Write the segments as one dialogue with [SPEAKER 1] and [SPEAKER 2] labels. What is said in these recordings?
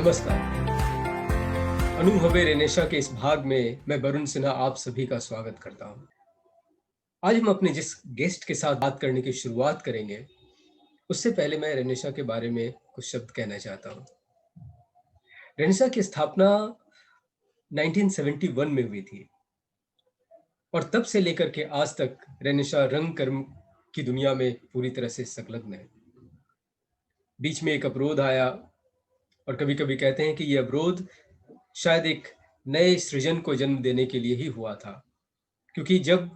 [SPEAKER 1] नमस्कार। अनुभवे रेनेशा के इस भाग में मैं वरुण सिन्हा आप सभी का स्वागत करता हूँ। आज हम अपने जिस गेस्ट के साथ बात करने की शुरुआत करेंगे, उससे पहले मैं रेनेशा के बारे में कुछ शब्द कहना चाहता हूँ। रेनेशा की स्थापना 1971 में हुई थी और तब से लेकर के आज तक रेनेशा रंग-कर्म की दुनिया में पूरी तरह से संलग्न है। बीच में एक अवरोध आया और कभी-कभी कहते हैं कि ये अवरोध शायद एक नए सृजन को जन्म देने के लिए ही हुआ था। क्योंकि जब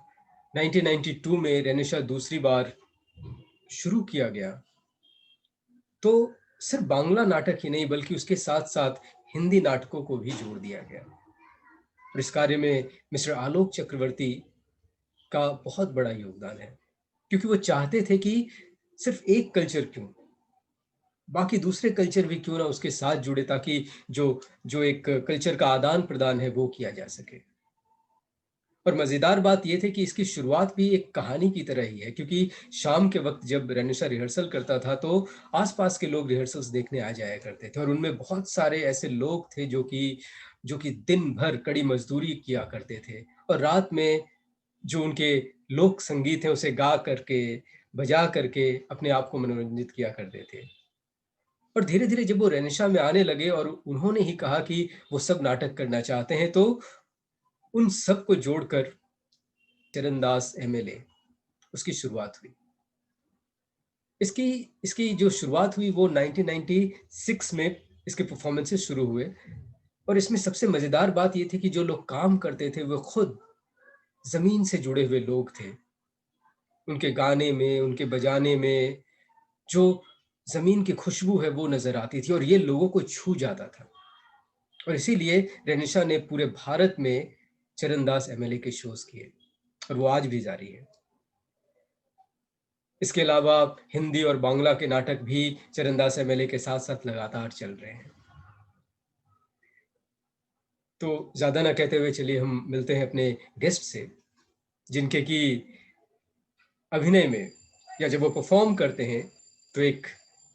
[SPEAKER 1] 1992 में रेनेशा दूसरी बार शुरू किया गया, तो सिर्फ बांग्ला नाटक ही नहीं बल्कि उसके साथ-साथ हिंदी नाटकों को भी जोड़ दिया गया। और इस कार्य में मिस्टर आलोक चक्रवर्ती का बहुत बड़ा योगदान है, क्योंकि वो चाहते थे कि सिर्फ एक कल्चर क्यों, बाकी दूसरे कल्चर भी क्यों ना उसके साथ जुड़े ताकि जो जो एक कल्चर का आदान-प्रदान है वो किया जा सके। और मज़ेदार बात ये थी कि इसकी शुरुआत भी एक कहानी की तरह ही है क्योंकि शाम के वक़्त जब रेनेशा रिहर्सल करता था तो आस-पास के लोग रिहर्सल्स देखने आ जाया करते थे और उनमें बहुत सारे ऐसे लोग थे जो कि दिन भर कड़ी मज़दूरी किया करते थे और रात में जो उनके लोक संगीत है उसे गा करके, बजा करके अपने आप को मनोरंजित किया करते थे। और धीरे-धीरे जब वो रेनेशा में आने लगे और उन्होंने ही कहा कि वो सब नाटक करना चाहते हैं तो उन सबको जोड़कर चरणदास एमएलए उसकी शुरुआत हुई। इसकी इसकी जो शुरुआत हुई वो 1996 में इसके परफॉर्मेंसेस शुरू हुए और इसमें सबसे मज़ेदार बात ये थी कि जो लोग काम करते थे वो खुद ज़मीन से जुड़े हुए लोग थे। उनके गाने में, उनके बजाने में जो ज़मीन की खुशबू है वो नज़र आती थी और ये लोगों को छू जाता था। और इसीलिए रेनिशा ने पूरे भारत में चरणदास एमएलए के शोज़ किए और वो आज भी जारी है। इसके अलावा हिंदी और बांग्ला के नाटक भी चरणदास एमएलए के साथ-साथ लगातार चल रहे हैं। तो ज़्यादा ना कहते हुए चलिए हम मिलते हैं अपने गेस्ट से, जिनके कि अभिनय में या जब वो परफ़ॉर्म करते हैं, तो एक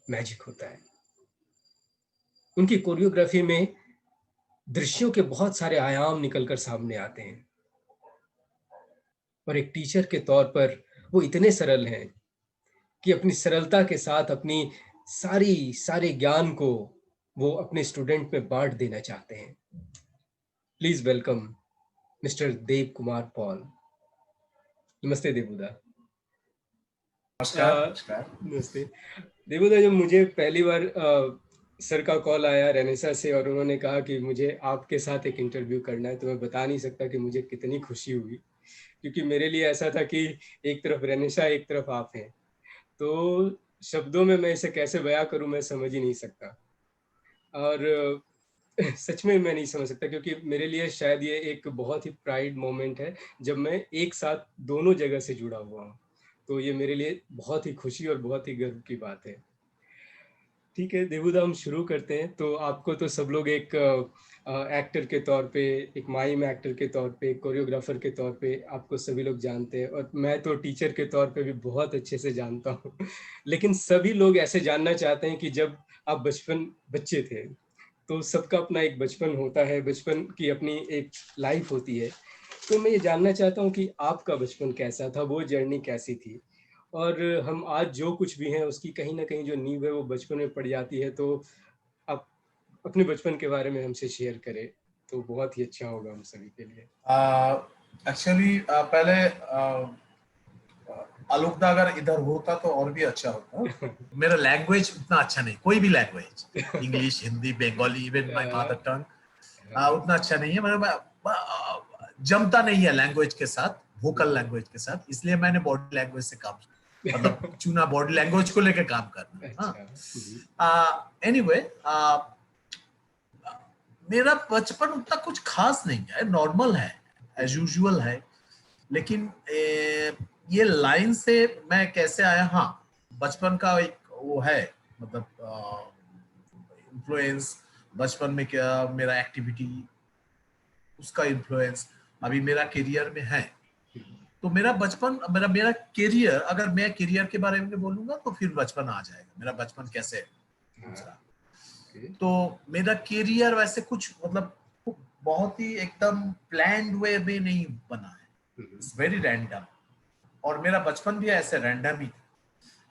[SPEAKER 1] मैजिक होता है। उनकी कोरियोग्राफ़ी में दृश्यों के बहुत सारे आयाम निकल कर सामने आते हैं और एक टीचर के तौर पर वो इतने सरल हैं कि अपनी सरलता के साथ अपनी सारे ज्ञान को वो अपने स्टूडेंट में बाँट देना चाहते हैं। Please welcome mister Dev Kumar Paul. नमस्ते देवुदा।
[SPEAKER 2] नमस्कार। नमस्कार।
[SPEAKER 1] नमस्ते। देवुदा जब मुझे पहली बार सर का कॉल आया रेनेसा से और उन्होंने कहा कि मुझे आपके साथ एक इंटरव्यू करना है, तो मैं बता नहीं सकता कि मुझे कितनी खुशी हुई। क्योंकि मेरे लिए ऐसा था कि एक तरफ रेनेसा, एक तरफ आप हैं। तो शब्दों में मैं इसे कैसे बयाँ करूँ मैं समझ ही नहीं सकता। और सच में मैं नहीं समझ सकता क्योंकि मेरे लिए शायद ये एक बहुत ही प्राइड मोमेंट है, जब मैं एक साथ दोनों जगह से जुड़ा हुआ हूँ। तो ये मेरे लिए बहुत ही खुशी और बहुत ही गर्व की बात है। ठीक है, देवुदा हम शुरू करते हैं। तो आपको तो सब लोग एक एक्टर के तौर पे, एक माइम एक्टर के तौर पे, कोरियोग्राफर के तौर पे आपको सभी लोग जानते हैं और मैं तो टीचर के तौर पे भी बहुत अच्छे से जानता हूँ। लेकिन सभी लोग ऐसे जानना चाहते हैं कि जब आप बच्चे थे, तो सबका अपना एक बचपन होता है, बचपन की अपनी एक लाइफ होती है। तो मैं ये जानना चाहता हूँ कि आपका बचपन कैसा था, वो जर्नी कैसी थी? और हम आज जो कुछ भी हैं, उसकी कहीं न कहीं जो नींव है, वो बचपन में पड़ जाती है, तो आप अपने बचपन के बारे में हमसे शेयर करें, तो बहुत ही अच्छा होगा हम सभी के लिए।
[SPEAKER 2] एक्चुअली पहले आलोक दा अगर इधर होता तो और भी अच्छा होता। मेरा लैंग्वेज उतना अच्छा नहीं, कोई भी language, English, Hindi, Bengali, even my mother tongue उतना अच्छा नहीं है। जमता नहीं है लैंग्वेज के साथ, वोकल लैंग्वेज के साथ, इसलिए मैंने बॉडी लैंग्वेज से काम मतलब चुना, बॉडी लैंग्वेज को लेकर काम करना।
[SPEAKER 1] अच्छा।
[SPEAKER 2] एनीवे मेरा बचपन उतना कुछ खास नहीं है, नॉर्मल है, एज यूजुअल है। लेकिन ये लाइन से मैं कैसे आया, हाँ, बचपन का एक वो है, मतलब इन्फ्लुएंस, बचपन में क्या मेरा एक्टिविटी, उसका इन्फ्लुएंस अभी मेरा करियर में है। तो मेरा बचपन, मेरा करियर, अगर मैं करियर के बारे में बोलूंगा तो फिर बचपन आ जाएगा, मेरा बचपन कैसे गुजरा।
[SPEAKER 1] ओके।
[SPEAKER 2] तो मेरा करियर वैसे कुछ मतलब बहुत ही एकदम प्लान्ड वे में नहीं बना है,
[SPEAKER 1] हम्म।
[SPEAKER 2] It's very random. और मेरा बचपन भी ऐसे रैंडम ही था।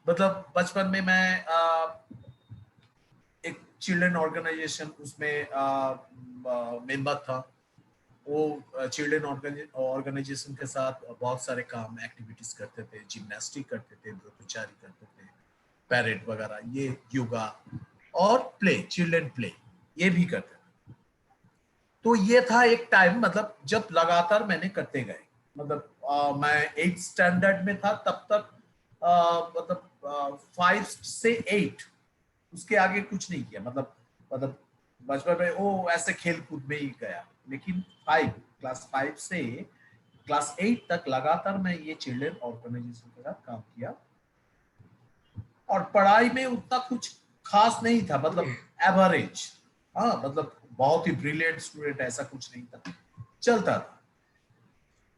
[SPEAKER 2] मतलब बचपन में मैं एक चिल्ड्रन ऑर्गेनाइजेशन उसमें मेंबर था। वो चिल्ड्रन ऑर्गेनाइजेशन के साथ बहुत सारे काम एक्टिविटीज करते थे, जिम्नास्टिक करते थे, ब्रह्मचारी करते थे, पैरेड वगैरह, ये योगा और प्ले, चिल्ड्रन प्ले ये भी करते थे। तो ये था एक टाइम, मतलब जब लगातार मैंने करते गए। मतलब मैं 8th स्टैंडर्ड में था तब तक मतलब 5 से 8 उसके आगे कुछ नहीं किया। मतलब बचपन में वो ऐसे खेल कूद में ही गया। लेकिन क्लास 5 से क्लास 8 तक लगातार मैं ये चिल्ड्रन ऑर्गेनाइजेशन के साथ काम किया। और पढ़ाई में उतना कुछ खास नहीं था, मतलब एवरेज। हाँ, मतलब बहुत ही ब्रिलियंट स्टूडेंट ऐसा कुछ नहीं था, चलता था।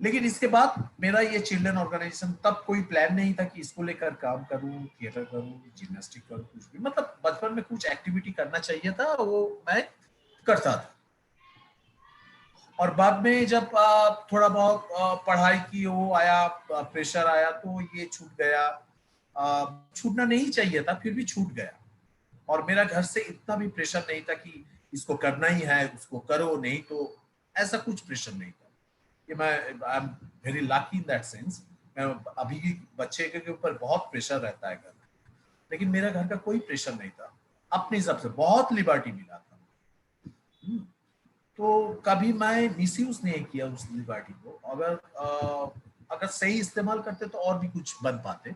[SPEAKER 2] लेकिन इसके बाद मेरा ये चिल्ड्रन ऑर्गेनाइजेशन, तब कोई प्लान नहीं था कि इसको लेकर काम करूं, थिएटर करूं, जिम्नास्टिक करूं, कुछ भी। मतलब बचपन में कुछ एक्टिविटी करना चाहिए था, वो मैं करता था। और बाद में जब थोड़ा बहुत पढ़ाई की वो आया, प्रेशर आया, तो ये छूट गया। छूटना नहीं चाहिए था, फिर भी छूट गया। और मेरा घर से इतना भी प्रेशर नहीं था कि इसको करना ही है, उसको करो, नहीं तो ऐसा कुछ प्रेशर नहीं था। ये मैं I am very lucky in that sense. मैं अभी की बच्चे के ऊपर बहुत प्रेशर रहता है घर में, लेकिन मेरा घर का कोई प्रेशर नहीं था। अपने हिसाब से बहुत लिबर्टी मिला था। हम्म, तो कभी मैं मिसयूज नहीं किया उस लिबर्टी को। अगर सही इस्तेमाल करते तो और भी कुछ बन पाते।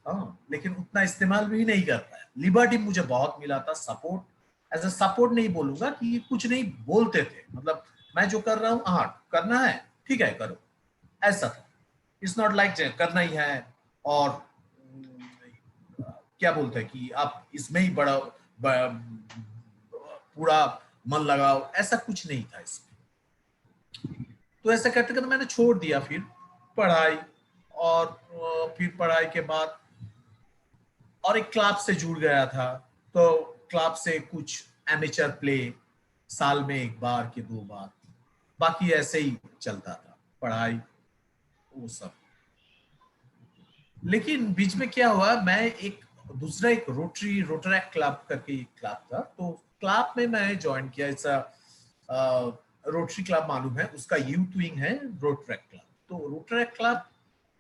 [SPEAKER 2] हाँ, लेकिन उतना इस्तेमाल भी नहीं कर पाया। लिबर्टी मुझे बहुत मिला था, सपोर्ट, एज अ सपोर्ट नहीं बोलूंगा कि कुछ नहीं बोलते थे। मतलब मैं जो कर रहा हूँ, हाँ करना है, ठीक है करो, ऐसा था। इट्स नॉट लाइक करना ही है और क्या बोलते हैं कि आप इसमें ही पूरा मन लगाओ, ऐसा कुछ नहीं था इसमें। तो ऐसा करते करते मैंने छोड़ दिया फिर पढ़ाई। और फिर पढ़ाई के बाद और एक क्लब से जुड़ गया था। तो क्लब से कुछ एमेचर प्ले, साल में एक बार के 2 बार, बाकी ऐसे ही चलता था, पढ़ाई वो सब। लेकिन बीच में क्या हुआ, मैं एक दूसरा एक रोटरैक्ट क्लब करके एक क्लब था, तो क्लब में मैं ज्वाइन किया। ऐसा रोटरी क्लब मालूम है, उसका यूथ विंग है रोटरैक्ट क्लब। तो रोटरैक्ट क्लब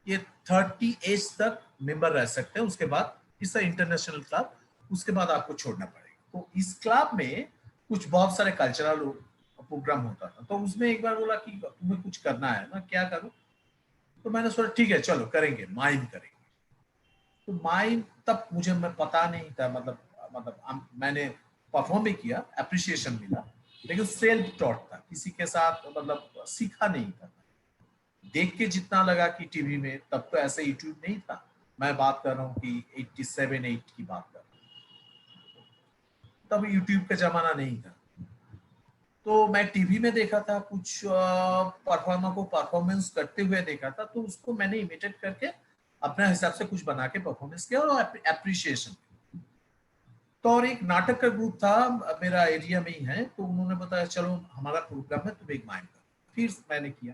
[SPEAKER 2] ये 30 एज तक मेंबर रह सकते हैं, उसके बाद इस इंटरनेशनल क्लब, उसके बाद आपको छोड़ना पड़ेगा। तो इस क्लब में कुछ बहुत सारे कल्चरल प्रोग्राम होता था। तो उसमें एक बार बोला कि तुम्हें कुछ करना है ना, क्या करूं? तो मैंने सोचा ठीक है चलो करेंगे, माइम करेंगे। तो माइम तब मुझे मैं पता नहीं था, मैंने परफॉर्म भी किया, अप्रिसिएशन मिला, लेकिन सेल्फ टॉट था, किसी के साथ मतलब सीखा नहीं था। देख के जितना लगा कि टीवी में, तब तो ऐसे यूट्यूब नहीं था। मैं बात कर रहा हूँ कि 87-8 की बात कर रहा हूँ, तब यूट्यूब का जमाना नहीं था। तो मैं टीवी में देखा था, कुछ परफॉर्मर को परफॉर्मेंस करते हुए देखा था, तो उसको मैंने इमिटेट करके अपने हिसाब से कुछ बना के परफॉर्मेंस किया और अप्रिशिएशन। तो और एक नाटक का ग्रुप था मेरा एरिया में ही है, तो उन्होंने बताया चलो हमारा प्रोग्राम है, तुम एक माइंड कर। फिर मैंने किया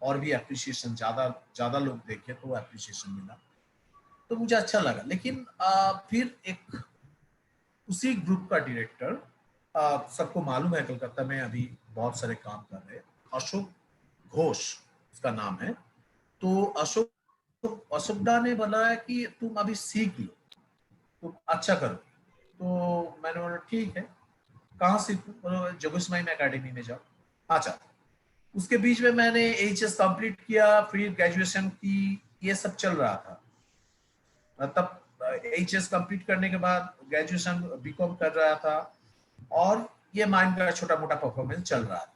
[SPEAKER 2] और भी अप्रिशिएशन, ज्यादा ज्यादा लोग देखे तो अप्रिशिएशन मिला, तो मुझे अच्छा लगा। लेकिन फिर एक उसी ग्रुप का डायरेक्टर, सबको मालूम है कलकत्ता में अभी बहुत सारे काम कर रहे हैं, अशोक घोष उसका नाम है। तो अशोक दा ने बोला कि तुम अभी सीख लो, तुम अच्छा करो। तो मैंने बोला ठीक है, कहाँ सीखूं? जोगेश माइम एकेडमी में जाओ। अच्छा, उसके बीच में मैंने एचएस कंप्लीट किया, फिर ग्रेजुएशन की, ये सब चल रहा था। तब एचएस कंप्लीट करने के बाद ग्रेजुएशन बीकॉम कर रहा था, और ये माइंड का छोटा मोटा परफॉर्मेंस चल रहा था।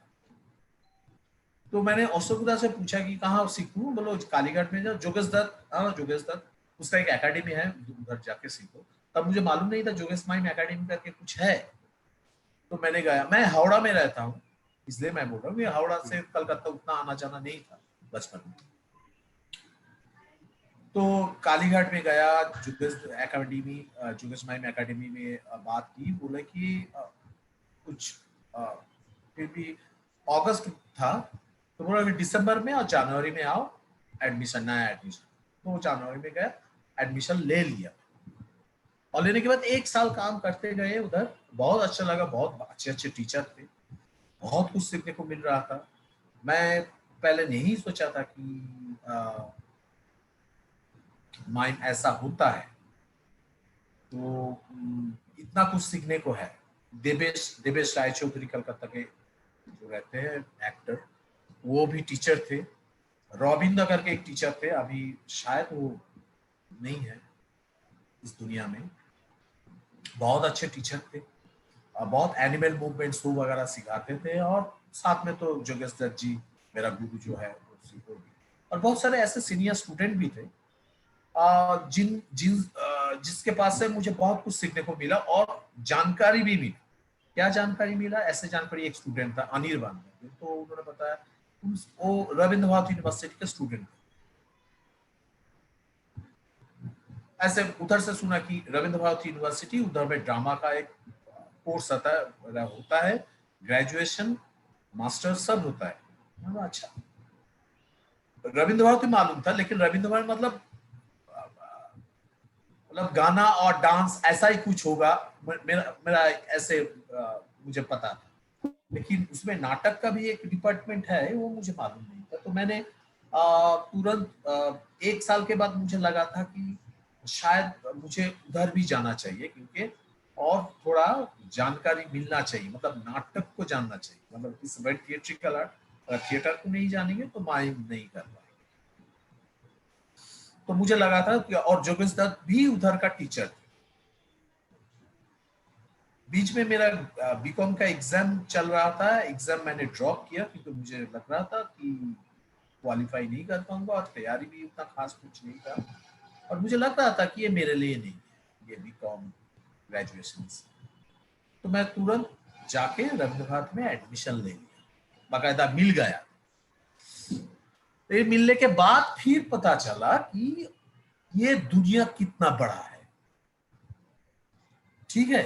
[SPEAKER 2] तो मैंने अशोकदा से पूछा कि कहाँ सीखूं? बोलो कालीघाट में जाओ, जोगेश दत्त, हाँ जोगेश दत्त, उसका एक एकेडमी है, उधर जाके सीखो। तब मुझे मालूम नहीं था जोगेश माइम एकेडमी करके कुछ है। तो मैंने गया, मैं हावड़ा में रहता हूँ, इसलिए मैं बोल रहा हूँ, हावड़ा से कलकत्ता उतना आना जाना नहीं था बचपन में। तो कालीघाट में गया, जुगेश एकेडमी, जुगेश माइम एकेडमी में बात की। बोले कि कुछ फिर भी अगस्त था, तो बोला कि दिसंबर में और जनवरी में आओ, एडमिशन, नया एडमिशन। तो जनवरी में गया, एडमिशन ले लिया, और लेने के बाद 1 साल काम करते गए उधर। बहुत अच्छा लगा, बहुत अच्छे अच्छे टीचर थे, बहुत कुछ सीखने को मिल रहा था। मैं पहले नहीं सोचा था कि माइंड ऐसा होता है, तो इतना कुछ सीखने को है। देवेश देवेश राय चौधरी कलकत्ता के जो रहते हैं एक्टर, वो भी टीचर थे। रॉबिंदा करके एक टीचर थे, अभी शायद वो नहीं है इस दुनिया में। बहुत अच्छे टीचर थे, बहुत एनिमल मूवमेंट शो वगैरह सिखाते थे, और साथ में तो जोगेश दत्त जी मेरा गुरु जो है वो भी, और बहुत सारे ऐसे सीनियर स्टूडेंट भी थे जिन जिन जिसके पास से मुझे बहुत कुछ सीखने को मिला और जानकारी भी मिली। क्या जानकारी मिला? ऐसे जानकारी, एक स्टूडेंट था अनिर्बान, तो उन्होंने बताया वो रविंद्र भारती यूनिवर्सिटी के स्टूडेंट थे। ऐसे उधर से सुना कि रविंद्र भारती यूनिवर्सिटी, उधर में ड्रामा का एक कोर्स होता है, ग्रेजुएशन मास्टर सब होता है। अच्छा, रविंद्र भारती मालूम था, लेकिन रविंद्र भारती मतलब गाना और डांस ऐसा ही कुछ होगा, मेरा मेरा ऐसे मुझे पता था। लेकिन उसमें नाटक का भी एक डिपार्टमेंट है, वो मुझे मालूम नहीं था। तो मैंने तुरंत 1 साल के बाद मुझे लगा था कि शायद मुझे उधर भी जाना चाहिए, क्योंकि और थोड़ा जानकारी मिलना चाहिए, मतलब नाटक को जानना चाहिए। मतलब इस थिएट्रिकल आर्ट, अगर थिएटर को नहीं जानेंगे तो माइंड नहीं कर पाएंगे। तो मुझे लगा था कि, और जोगेश दत्त भी उधर का टीचर थे। बीच में मेरा बीकॉम का एग्जाम चल रहा था, एग्जाम मैंने ड्रॉप किया क्योंकि मुझे लग रहा था कि क्वालिफाई नहीं कर पाऊंगा, और तैयारी भी उतना खास कुछ नहीं था, और मुझे लग रहा था कि ये मेरे लिए नहीं है, ये बीकॉम ग्रेजुएशन। तो मैं तुरंत जाके रविंद्र भारती में एडमिशन ले लिया, बाकायदा मिल गया। तो ये मिलने के बाद फिर पता चला कि ये दुनिया कितना बड़ा है। ठीक है,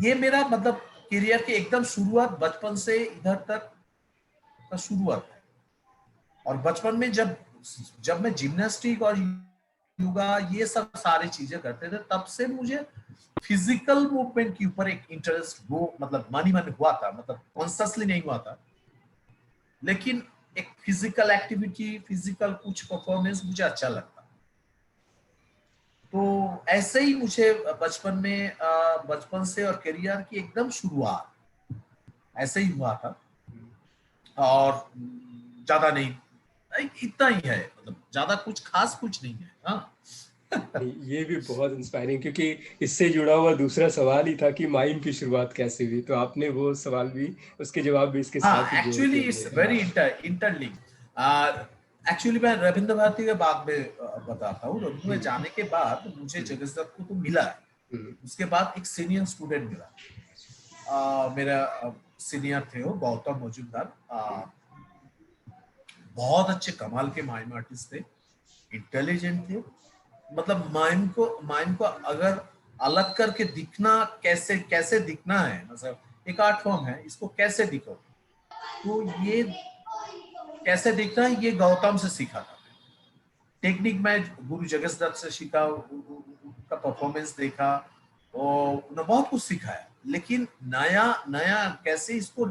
[SPEAKER 2] ये मेरा मतलब करियर के एकदम शुरुआत, बचपन से इधर तक का शुरुआत है। और बचपन में जब मैं जिम्नास्टिक और योगा ये सब सारी चीजें करते थे, तब से मुझे फिजिकल मूवमेंट के ऊपर एक इंटरेस्ट वो मतलब मन हुआ था, मतलब कॉन्शियसली नहीं हुआ था, लेकिन एक फिजिकल एक्टिविटी, फिजिकल कुछ परफॉर्मेंस मुझे अच्छा लगता। तो ऐसे ही मुझे बचपन से और करियर की एकदम शुरुआत ऐसे ही हुआ था। और ज्यादा नहीं, इतना ही है, मतलब ज्यादा कुछ खास कुछ नहीं है। हाँ
[SPEAKER 1] ये भी बहुत इंस्पायरिंग, क्योंकि इससे जुड़ा हुआ दूसरा सवाल ही था कि माइम की शुरुआत कैसे हुई, तो आपने वो सवाल भी, उसके जवाब भी इसके साथ
[SPEAKER 2] हाँ,
[SPEAKER 1] ही जोड़
[SPEAKER 2] एक्चुअली
[SPEAKER 1] के
[SPEAKER 2] इट्स
[SPEAKER 1] दिए।
[SPEAKER 2] वेरी
[SPEAKER 1] हाँ।
[SPEAKER 2] इंटरलिंक। एक्चुअली मैं रविंद्र भारती के बाद में बताता हूँ। रविंद्र में जाने के बाद मुझे जगत दत्त को तो मिला है, उसके बाद एक सीनियर स्टूडेंट मिला। मेरा सीनियर थे वो गौतम मजूमदार, बहुत अच्छे कमाल के माइम आर्टिस्ट थे, इंटेलिजेंट थे। मतलब माइम को अगर अलग करके दिखना, कैसे कैसे दिखना है, मतलब एक आर्ट फॉर्म है, इसको कैसे दिखो, तो ये कैसे दिखना है ये गौतम से सीखा था। टेक्निक मैं गुरु जगत दत्त से सीखा, उनका परफॉर्मेंस देखा, और उन्होंने बहुत कुछ सिखाया। लेकिन नया नया कैसे इसको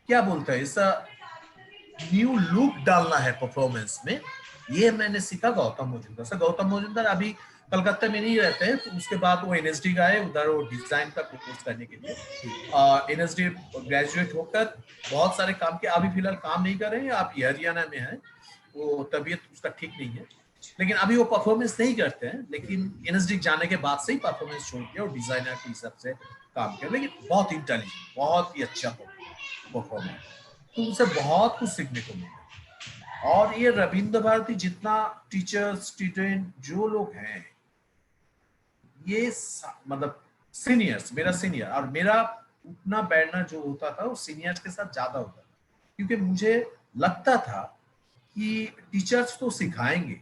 [SPEAKER 2] क्या बोलते हैं, ऐसा न्यू लुक डालना है परफॉर्मेंस में, ये मैंने सीखा गौतम मजूमदार से। गौतम मजूमदार अभी कलकत्ता में नहीं रहते हैं, तो उसके बाद वो एनएसडी गए उधर, वो डिजाइन का कोर्स करने के लिए। एनएसडी ग्रेजुएट होकर बहुत सारे काम किए, अभी फिलहाल काम नहीं कर रहे हैं, आप हरियाणा में है, वो तबीयत उसका ठीक नहीं है, लेकिन अभी वो परफॉर्मेंस नहीं करते हैं। लेकिन एनएसडी जाने के बाद से ही परफॉर्मेंस छोड़ दिया और डिजाइनर के हिसाब से काम किया। लेकिन बहुत इंटेलिजेंट, बहुत ही अच्छा परफॉर्मर, तो उनसे बहुत कुछ सीखने को मिला। और ये रविंद्र भारती जितना टीचर स्टूडेंट जो लोग हैं, ये मतलब सीनियर्स, मेरा सीनियर और मेरा उठना बैठना जो होता था वो सीनियर्स के साथ ज्यादा होता था, क्योंकि मुझे लगता था कि टीचर्स तो सिखाएंगे,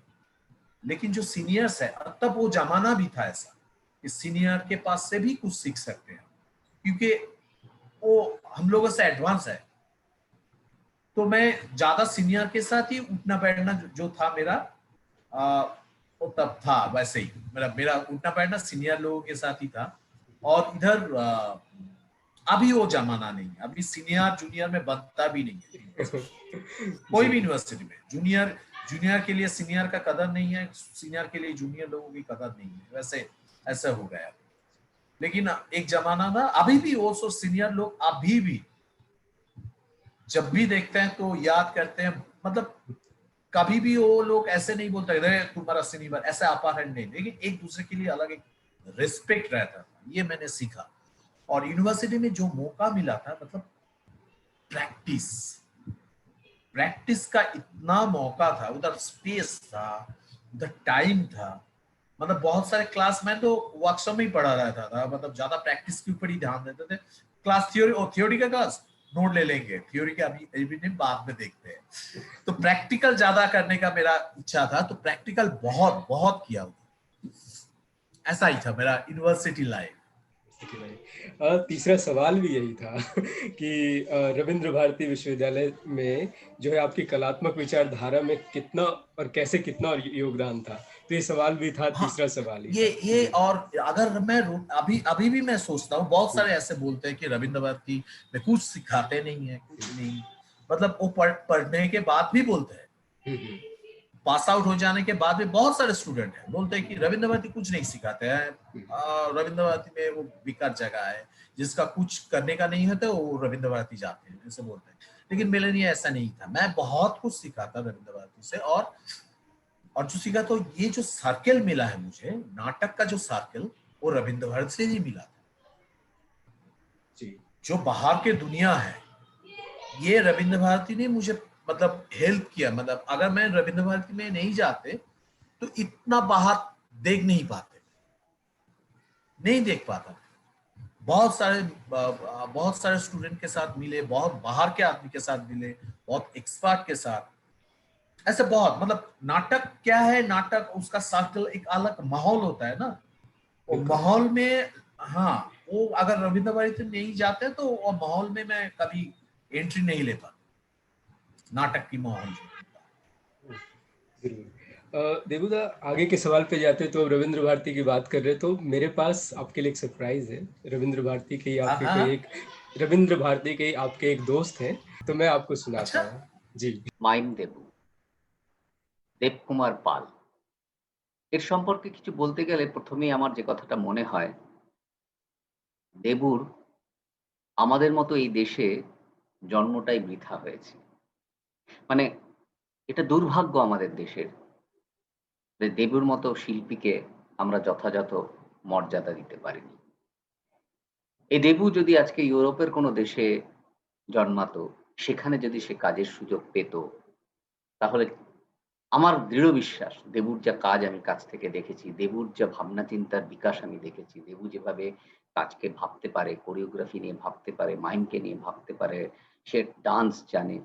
[SPEAKER 2] लेकिन जो सीनियर्स है, तब वो जमाना भी था ऐसा कि सीनियर के पास से भी कुछ सीख सकते हैं, क्योंकि वो हम लोगों से एडवांस है। तो मैं ज्यादा सीनियर के साथ ही उठना बैठना जो था मेरा, आ, वो तब था वैसे ही मेरा मेरा उठना बैठना सीनियर लोगों के साथ ही था। और इधर अभी वो जमाना नहीं है, अभी सीनियर जूनियर में बनता भी नहीं है यूनिवर्सिटी, कोई
[SPEAKER 1] जी।
[SPEAKER 2] भी यूनिवर्सिटी में। जूनियर जूनियर के लिए सीनियर का कदर नहीं है, सीनियर के लिए जूनियर लोगों की कदर नहीं है, वैसे ऐसा हो गया। लेकिन एक जमाना था, अभी भी वो सो सीनियर लोग अभी भी जब भी देखते हैं तो याद करते हैं, मतलब कभी भी वो लोग ऐसे नहीं बोलते रे तुम्हारा सीनियर, ऐसा अपाहरण नहीं, लेकिन एक दूसरे के लिए अलग एक रिस्पेक्ट रहता था, ये मैंने सीखा। और यूनिवर्सिटी में जो मौका मिला था, मतलब प्रैक्टिस प्रैक्टिस का इतना मौका था, उधर स्पेस था, उधर टाइम था। मतलब बहुत सारे क्लास में तो वर्कशॉप में ही पढ़ा रहता था, मतलब ज्यादा प्रैक्टिस के ऊपर ही ध्यान देते थे। क्लास थ्योरी और थ्योरी का क्लास नोट ले लेंगे, थ्योरी का अभी नहीं, बाद में देखते हैं। तो प्रैक्टिकल ज्यादा करने का मेरा इच्छा था, तो प्रैक्टिकल बहुत बहुत किया। ऐसा ही था मेरा यूनिवर्सिटी लाइफ।
[SPEAKER 1] ठीक है भाई। तीसरा सवाल भी यही था कि रविंद्र भारती विश्वविद्यालय में जो है आपकी कलात्मक विचारधारा में कितना और कैसे कितना योगदान था। तो ये सवाल भी था,
[SPEAKER 2] हाँ,
[SPEAKER 1] तीसरा सवाल ही था
[SPEAKER 2] ये
[SPEAKER 1] जी।
[SPEAKER 2] और अगर मैं अभी अभी भी मैं सोचता हूँ, बहुत
[SPEAKER 1] हम्म,
[SPEAKER 2] सारे ऐसे बोलते हैं कि रविंद्र भारती में कुछ सिखाते नहीं है, कुछ
[SPEAKER 1] हम्म,
[SPEAKER 2] नहीं। मतलब वो पढ़ने के बाद भी बोलते हैं,
[SPEAKER 1] हम्म,
[SPEAKER 2] पास आउट हो जाने के बाद भी बहुत सारे स्टूडेंट हैं बोलते हैं कि रविंद्र भारती कुछ नहीं सिखाते हैं।
[SPEAKER 1] हम्म,
[SPEAKER 2] रविंद्र भारती में वो बेकार जगह है, जिसका कुछ करने का नहीं होता वो रविंद्र भारती जाते हैं, ऐसे बोलते हैं। लेकिन मेरे लिए ऐसा नहीं था, मैं बहुत कुछ सीखा था रविंद्र भारती से। और जो सीखा, तो ये जो सर्कल मिला है मुझे, नाटक का जो सर्कल, वो रविंद्र भारती से ही मिला था।
[SPEAKER 1] जी।
[SPEAKER 2] जो बाहर के दुनिया है, ये रविंद्र भारती ने मुझे मतलब हेल्प किया। मतलब अगर मैं रविंद्र भारती में नहीं जाते तो इतना बाहर देख नहीं पाते, नहीं देख पाता। बहुत सारे स्टूडेंट के साथ मिले, बहुत बाहर के आदमी के साथ मिले, बहुत एक्सपर्ट के साथ। ऐसे बहुत, मतलब नाटक क्या है, नाटक उसका सर्कल एक अलग माहौल होता है ना, वो
[SPEAKER 1] बिल्कुल।
[SPEAKER 2] माहौल में। हाँ, वो अगर रविंद्र भारती नहीं जाते तो वो माहौल में मैं कभी एंट्री नहीं ले पाता, नाटक की माहौल जो होता है।
[SPEAKER 1] जरूर। देबूदा, आगे के सवाल पे जाते तो अब रविंद्र भारती की बात कर रहे तो मेरे पास आपके लिए एक सरप्राइज है। रविंद्र भारती के ही
[SPEAKER 2] हाँ
[SPEAKER 1] आपके कोई
[SPEAKER 2] हाँ।
[SPEAKER 1] एक रविंद्र भारती के ही आपके एक दोस्त हैं, तो मैं आपको सुनाता
[SPEAKER 2] अच्छा।
[SPEAKER 1] हूँ। जी।
[SPEAKER 3] মাইম দেবু, দেবকুমার পাল। এর সম্পর্কে কিছু বলতে গেলে প্রথমেই আমার যে কথাটা মনে হয়, দেবুর আমাদের মতো এই দেশে জন্মটাই বৃথা হয়েছে। মানে এটা দুর্ভাগ্য আমাদের দেশের যে দেবুর মতো শিল্পীকে আমরা যথাযথ মর্যাদা দিতে পারিনি। এই দেবু যদি আজকে ইউরোপের কোনো দেশে জন্মাতো, সেখানে যদি সে কাজের সুযোগ পেত, তাহলে আমার দৃঢ় বিশ্বাস দেবুর যা কাজ আমি কাছ থেকে দেখেছি, দেবুর যা ভাবনা চিন্তার বিকাশ আমি দেখেছি, দেবু যেভাবে কাজকে ভাবতে পারে, কোরিওগ্রাফি নিয়ে ভাবতে পারে, মাইমকে নিয়ে ভাবতে পারে, সে ডান্স জানে।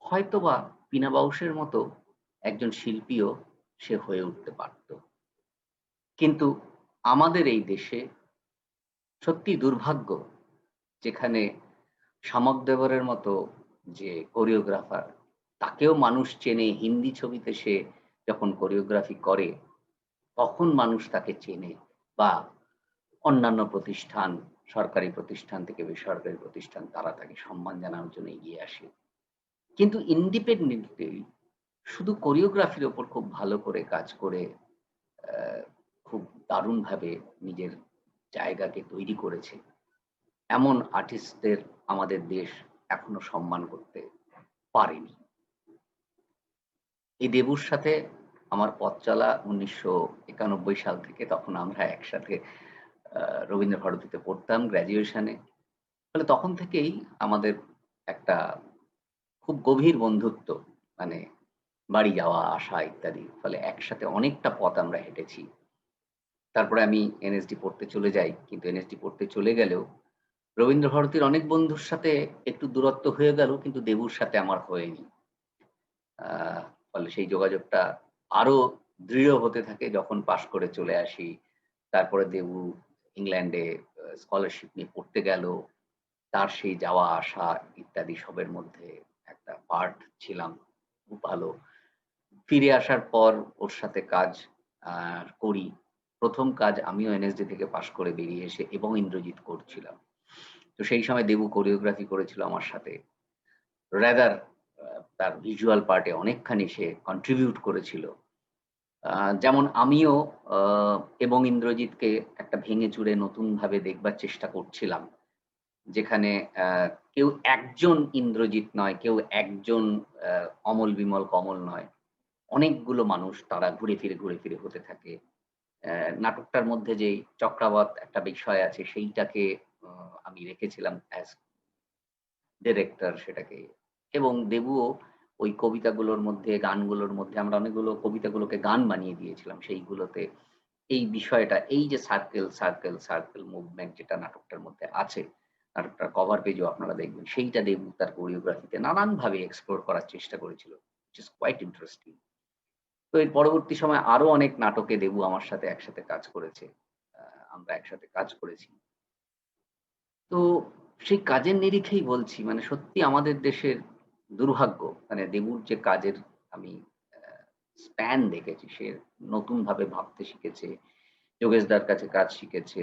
[SPEAKER 3] হয়তোবা পীনা বাউসের মতো একজন শিল্পীও সে হয়ে উঠতে পারত। কিন্তু আমাদের এই দেশে সত্যিই দুর্ভাগ্য, যেখানে শামক দেবরের মতো যে কোরিওগ্রাফার, তাকেও মানুষ চেনে। হিন্দি ছবিতে সে যখন কোরিওগ্রাফি করে, তখন মানুষ তাকে চেনে, বা অন্যান্য প্রতিষ্ঠান, সরকারি প্রতিষ্ঠান থেকে বেসরকারি প্রতিষ্ঠান, তারা তাকে সম্মান জানানোর জন্য এগিয়ে আসে। কিন্তু ইন্ডিপেন্ডেন্টলি শুধু কোরিওগ্রাফির ওপর খুব ভালো করে কাজ করে খুব দারুণভাবে নিজের জায়গাকে তৈরি করেছে এমন আর্টিস্টদের আমাদের দেশ এখনো সম্মান করতে পারেনি। এই দেবুর সাথে আমার পথ চলা ১৯৯১ সাল থেকে। তখন আমরা একসাথে রবীন্দ্র ভারতীতে পড়তাম গ্র্যাজুয়েশনে। ফলে তখন থেকেই আমাদের একটা খুব গভীর বন্ধুত্ব, মানে বাড়ি যাওয়া আসা ইত্যাদি। ফলে একসাথে অনেকটা পথ আমরা হেঁটেছি। তারপরে আমি এনএসডি পড়তে চলে যাই। কিন্তু এনএসডি পড়তে চলে গেলেও রবীন্দ্র ভারতীর অনেক বন্ধুর সাথে একটু দূরত্ব হয়ে গেল, কিন্তু দেবুর সাথে আমার হয়নি। ফলে সেই যোগাযোগটা আরো দৃঢ় হতে থাকে যখন পাশ করে চলে আসি। তারপরে দেবু ইংল্যান্ডে স্কলারশিপ নিয়ে পড়তে গেল। তার সেই যাওয়া আসা ইত্যাদি সবের মধ্যে একটা পার্ট ছিলাম। খুব ভালো। ফিরে আসার পর ওর সাথে কাজ করি। ১ম কাজ আমিও এনএসডি থেকে পাশ করে বেরিয়ে এসে এবং ইন্দ্রজিৎ করছিলাম। তো সেই সময় দেবু কোরিওগ্রাফি করেছিল আমার সাথে। রাদার তার ভিজুয়াল পার্টে অনেকখানি সে কন্ট্রিবিউট করেছিল। যেমন আমিও আ এবং ইন্দ্রজিৎকে একটা ভেঙে চুরে নতুনভাবে দেখবার চেষ্টা করছিলাম। যেখানে আ কেউ একজন ইন্দ্রজিৎ নয়, কেউ একজন আ অমল, বিমল, কমল নয়। অনেকগুলো মানুষ তারা ঘুরে ফিরে হতে থাকে। নাটকটার মধ্যে যেই চক্রাবত একটা বিষয় আছে সেইটাকে আ আমি রেখেছিলাম অ্যাজ ডিরেক্টর সেটাকে। এবং দেবুও ওই কবিতাগুলোর মধ্যে, গানগুলোর মধ্যে আমরা অনেকগুলো কবিতাগুলোকে গান বানিয়ে দিয়েছিলাম। সেইগুলোতে এই বিষয়টা, এই যে সার্কেল মুভমেন্ট যেটা নাটকটার মধ্যে আছে, নাটকটার কভার পেজেও আপনারা দেখবেন। সেইটা দেবু তার কোরিওগ্রাফিতে নানানভাবে এক্সপ্লোর করার চেষ্টা করেছিল। which is quite interesting. তো এর পরবর্তী সময়ে আরো অনেক নাটকে দেবু আমার সাথে একসাথে কাজ করেছে। আ আমরা একসাথে কাজ করেছি। তো সেই কাজের নিরিখেই বলছি মানে সত্যি আমাদের দেশের দুর্ভাগ্য মানে দেবুর যে কাজের আমি আ স্প্যান দেখেছি সে নতুনভাবে ভাবতে শিখেছে। যোগেশদার কাছে কাজ শিখেছে।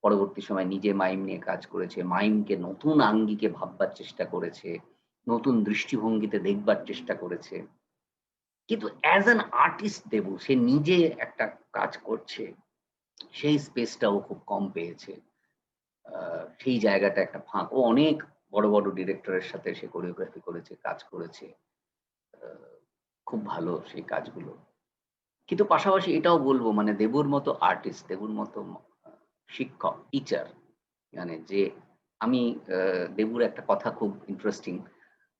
[SPEAKER 3] পরবর্তী সময়ে নিজে মাইম নিয়ে কাজ করেছে। মাইমকে নতুন আঙ্গিকে ভাববার চেষ্টা করেছে। নতুন দৃষ্টিভঙ্গিতে দেখবার চেষ্টা করেছে। কিন্তু অ্যাজ অ্যান আর্টিস্ট দেবু সে নিজে একটা কাজ করছে। সেই স্পেসটাও খুব কম পেয়েছে। আ সেই জায়গাটা একটা ফাঁক। ও অনেক বড় ডিরেক্টরের সাথে সে কোরিওগ্রাফি করেছে, কাজ করেছে। আ খুব ভালো সেই কাজগুলো। কিন্তু পাশাপাশি এটাও বলব মানে দেবুর মতো আর্টিস্ট, দেবুর মতো আ শিক্ষক, টিচার মানে যে আমি দেবুর একটা কথা খুব ইন্টারেস্টিং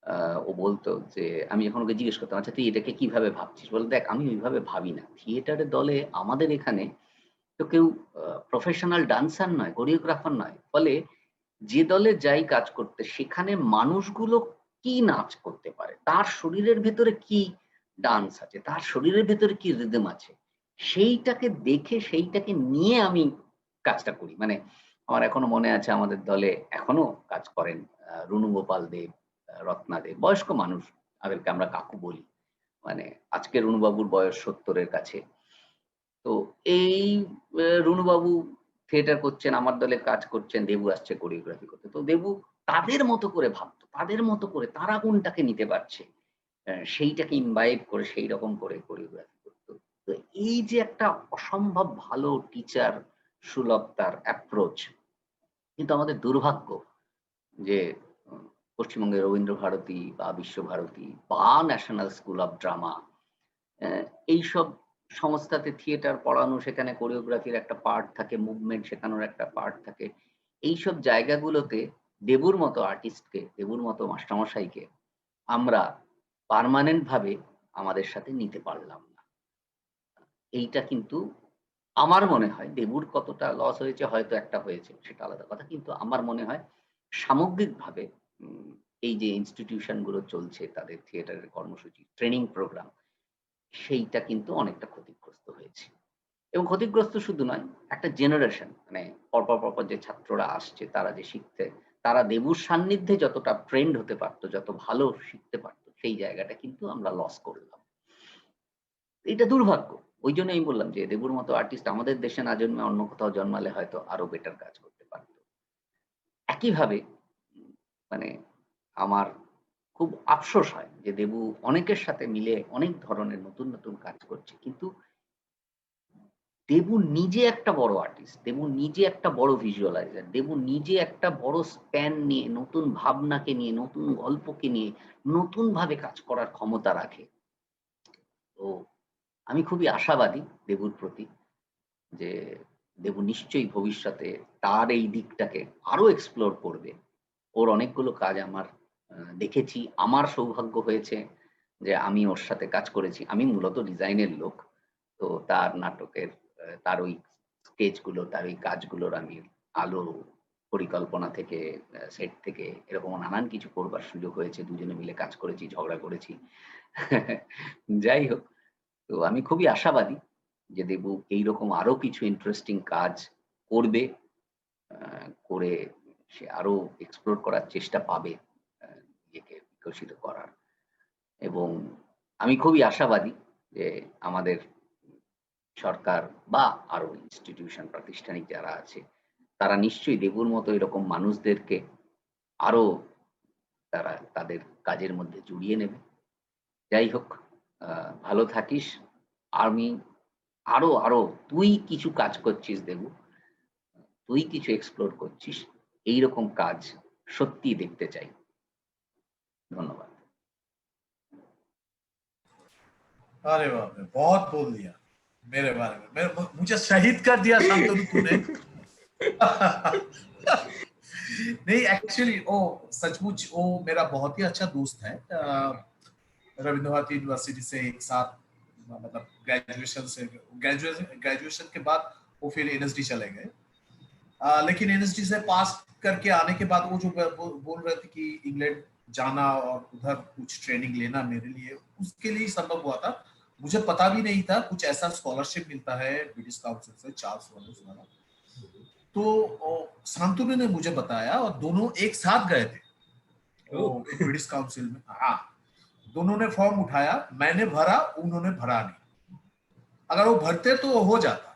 [SPEAKER 3] আ ও বলতো যে আমি যখন ওকে জিজ্ঞেস করতাম, "আচ্ছা তুই এটাকে কিভাবে ভাবছিস?" বলে, "দেখ আমি ওইভাবে ভাবি না। থিয়েটারের দলে আমাদের এখানে তো কেউ প্রফেশনাল ডান্সার নয়, কোরিওগ্রাফার নয়। ফলে যে দলে যাই কাজ করতে সেখানে মানুষগুলো কি নাচ করতে পারে, তার শরীরের ভেতরে কি ডান্স আছে, তার শরীরের ভেতরে কি রিদম আছে, সেইটাকে দেখে সেইটাকে নিয়ে আমি কাজটা করি। মানে আমার এখনো মনে আছে আমাদের দলে এখনো কাজ করেন রুনু গোপাল দেব, রত্না দেব, বয়স্ক মানুষ তাদেরকে আমরা কাকু বলি। মানে আজকে রুনুবাবুর বয়স ৭০ এর কাছে। তো এই রুনুবাবু থিয়েটার করছেন, আমার দলে কাজ করছেন, দেবু আসছে কোরিওগ্রাফি করতে। তো দেবু তাদের মতো করে ভাবতো। তাদের মতো করে তারা কোনটাকে নিতে পারছে। সেইটাকে ইমবাইব করে সেইরকম করে কোরিওগ্রাফি করত। তো এই যে একটা অসম্ভব ভালো টিচার সুলভ তার অ্যাপ্রোচ। কিন্তু আমাদের দুর্ভাগ্য যে পশ্চিমবঙ্গের রবীন্দ্রভারতী বা বিশ্বভারতী বা ন্যাশনাল স্কুল অফ ড্রামা অ্যা এইসব সংস্থাতে থিয়েটার পড়ানো, সেখানে কোরিওগ্রাফির একটা পার্ট থাকে, মুভমেন্ট শেখানোর একটা পার্ট থাকে। এইসব জায়গাগুলোতে দেবুর মতো আর্টিস্টকে, দেবুর মতো মাস্টারমশাইকে আমরা পার্মানেন্ট ভাবে আমাদের সাথে নিতে পারলাম না। এইটা কিন্তু আমার মনে হয় দেবুর কতটা লস হয়েছে হয়তো একটা হয়েছে সেটা আলাদা কথা। কিন্তু আমার মনে হয় সামগ্রিকভাবে উম এই যে ইনস্টিটিউশন গুলো চলছে তাদের থিয়েটারের কর্মসূচি, ট্রেনিং প্রোগ্রাম সেইটা কিন্তু অনেকটা ক্ষতিগ্রস্ত হয়েছে। এবং ক্ষতিগ্রস্ত শুধু নয়, একটা জেনারেশন মানে পরপর যে ছাত্ররা আসছে তারা যে শিখতে, তারা দেবুর সান্নিধ্যে যতটা ট্রেন্ড হতে পারত, যত ভালো শিখতে পারত, সেই জায়গাটা কিন্তু আমরা লস করলাম। এটা দুর্ভাগ্য। ঐজন্য আমি বললাম যে দেবুর মতো আর্টিস্ট আমাদের দেশে না জন্মে অন্য কোথাও জন্মালে হয়তো আরো বেটার কাজ করতে পারত। একইভাবে মানে আমার খুব আফসোস হয় যে দেবু অনেকের সাথে মিলে অনেক ধরনের নতুন কাজ করছে। কিন্তু দেবু নিজে একটা বড় আর্টিস্ট। দেবু নিজে একটা বড় ভিজুয়ালাইজার। দেবু নিজে একটা বড় স্প্যান নিয়ে, নতুন ভাবনাকে নিয়ে, নতুন গল্পকে নিয়ে নতুনভাবে কাজ করার ক্ষমতা রাখে। তো আমি খুবই আশাবাদী দেবুর প্রতি যে দেবু নিশ্চয়ই ভবিষ্যতে তার এই দিকটাকে আরো এক্সপ্লোর করবে। ওর অনেকগুলো কাজ আমার দেখেছি। আমার সৌভাগ্য হয়েছে যে আমি ওর সাথে কাজ করেছি। আমি মূলত ডিজাইনের লোক। তো তার নাটকের তার ওই স্কেচ গুলো, তার ওই কাজগুলোর আমি আলো পরিকল্পনা থেকে সেট থেকে এরকম নানান কিছু করবার সুযোগ হয়েছে। দুজনে মিলে কাজ করেছি, ঝগড়া করেছি। যাই হোক, তো আমি খুবই আশাবাদী যে দেবু এইরকম আরো কিছু ইন্টারেস্টিং কাজ করবে। করে সে আরো এক্সপ্লোর করার চেষ্টা পাবে নিজেকে বিকশিত করার। এবং আমি খুবই আশাবাদী যে আমাদের সরকার বা আরো ইনস্টিটিউশন প্রাতিষ্ঠানিক যারা আছে তারা নিশ্চয়ই দেবুর মতো এরকম মানুষদেরকে আরো তারা তাদের কাজের মধ্যে জুড়িয়ে নেবে। যাই হোক, ভালো থাকিস। আমি আরো তুই কিছু কাজ করছিস দেবু, তুই কিছু এক্সপ্লোর করছিস, এইরকম কাজ সত্যিই দেখতে চাই। ধন্যবাদ।
[SPEAKER 2] अरे बाप रे, बहुत बोल दिया मेरे बारे में, मुझे शहीद कर दिया शांतनु तूने। नहीं एक्चुअली वो सचमुच वो मेरा बहुत ही अच्छा दोस्त है। रविंद्र भारती यूनिवर्सिटी से एक साथ मतलब ग्रेजुएशन के बाद वो फिर एनएसडी चले गए। लेकिन एनएसडी से पास करके आने के बाद वो जो बोल रहे थे कि इंग्लैंड जाना और उधर कुछ ट्रेनिंग लेना मेरे लिए उसके लिए संभव हुआ था। मुझे पता भी नहीं था कुछ ऐसा स्कॉलरशिप मिलता है ब्रिटिश काउंसिल से, चार्ल्स वॉलेस वाला। तो शांतनु ने मुझे बताया और दोनों एक साथ गए थे वो ब्रिटिश काउंसिल में। हाँ, दोनों ने फॉर्म उठाया, मैंने भरा, उन्होंने भरा नहीं। अगर वो भरते तो हो जाता,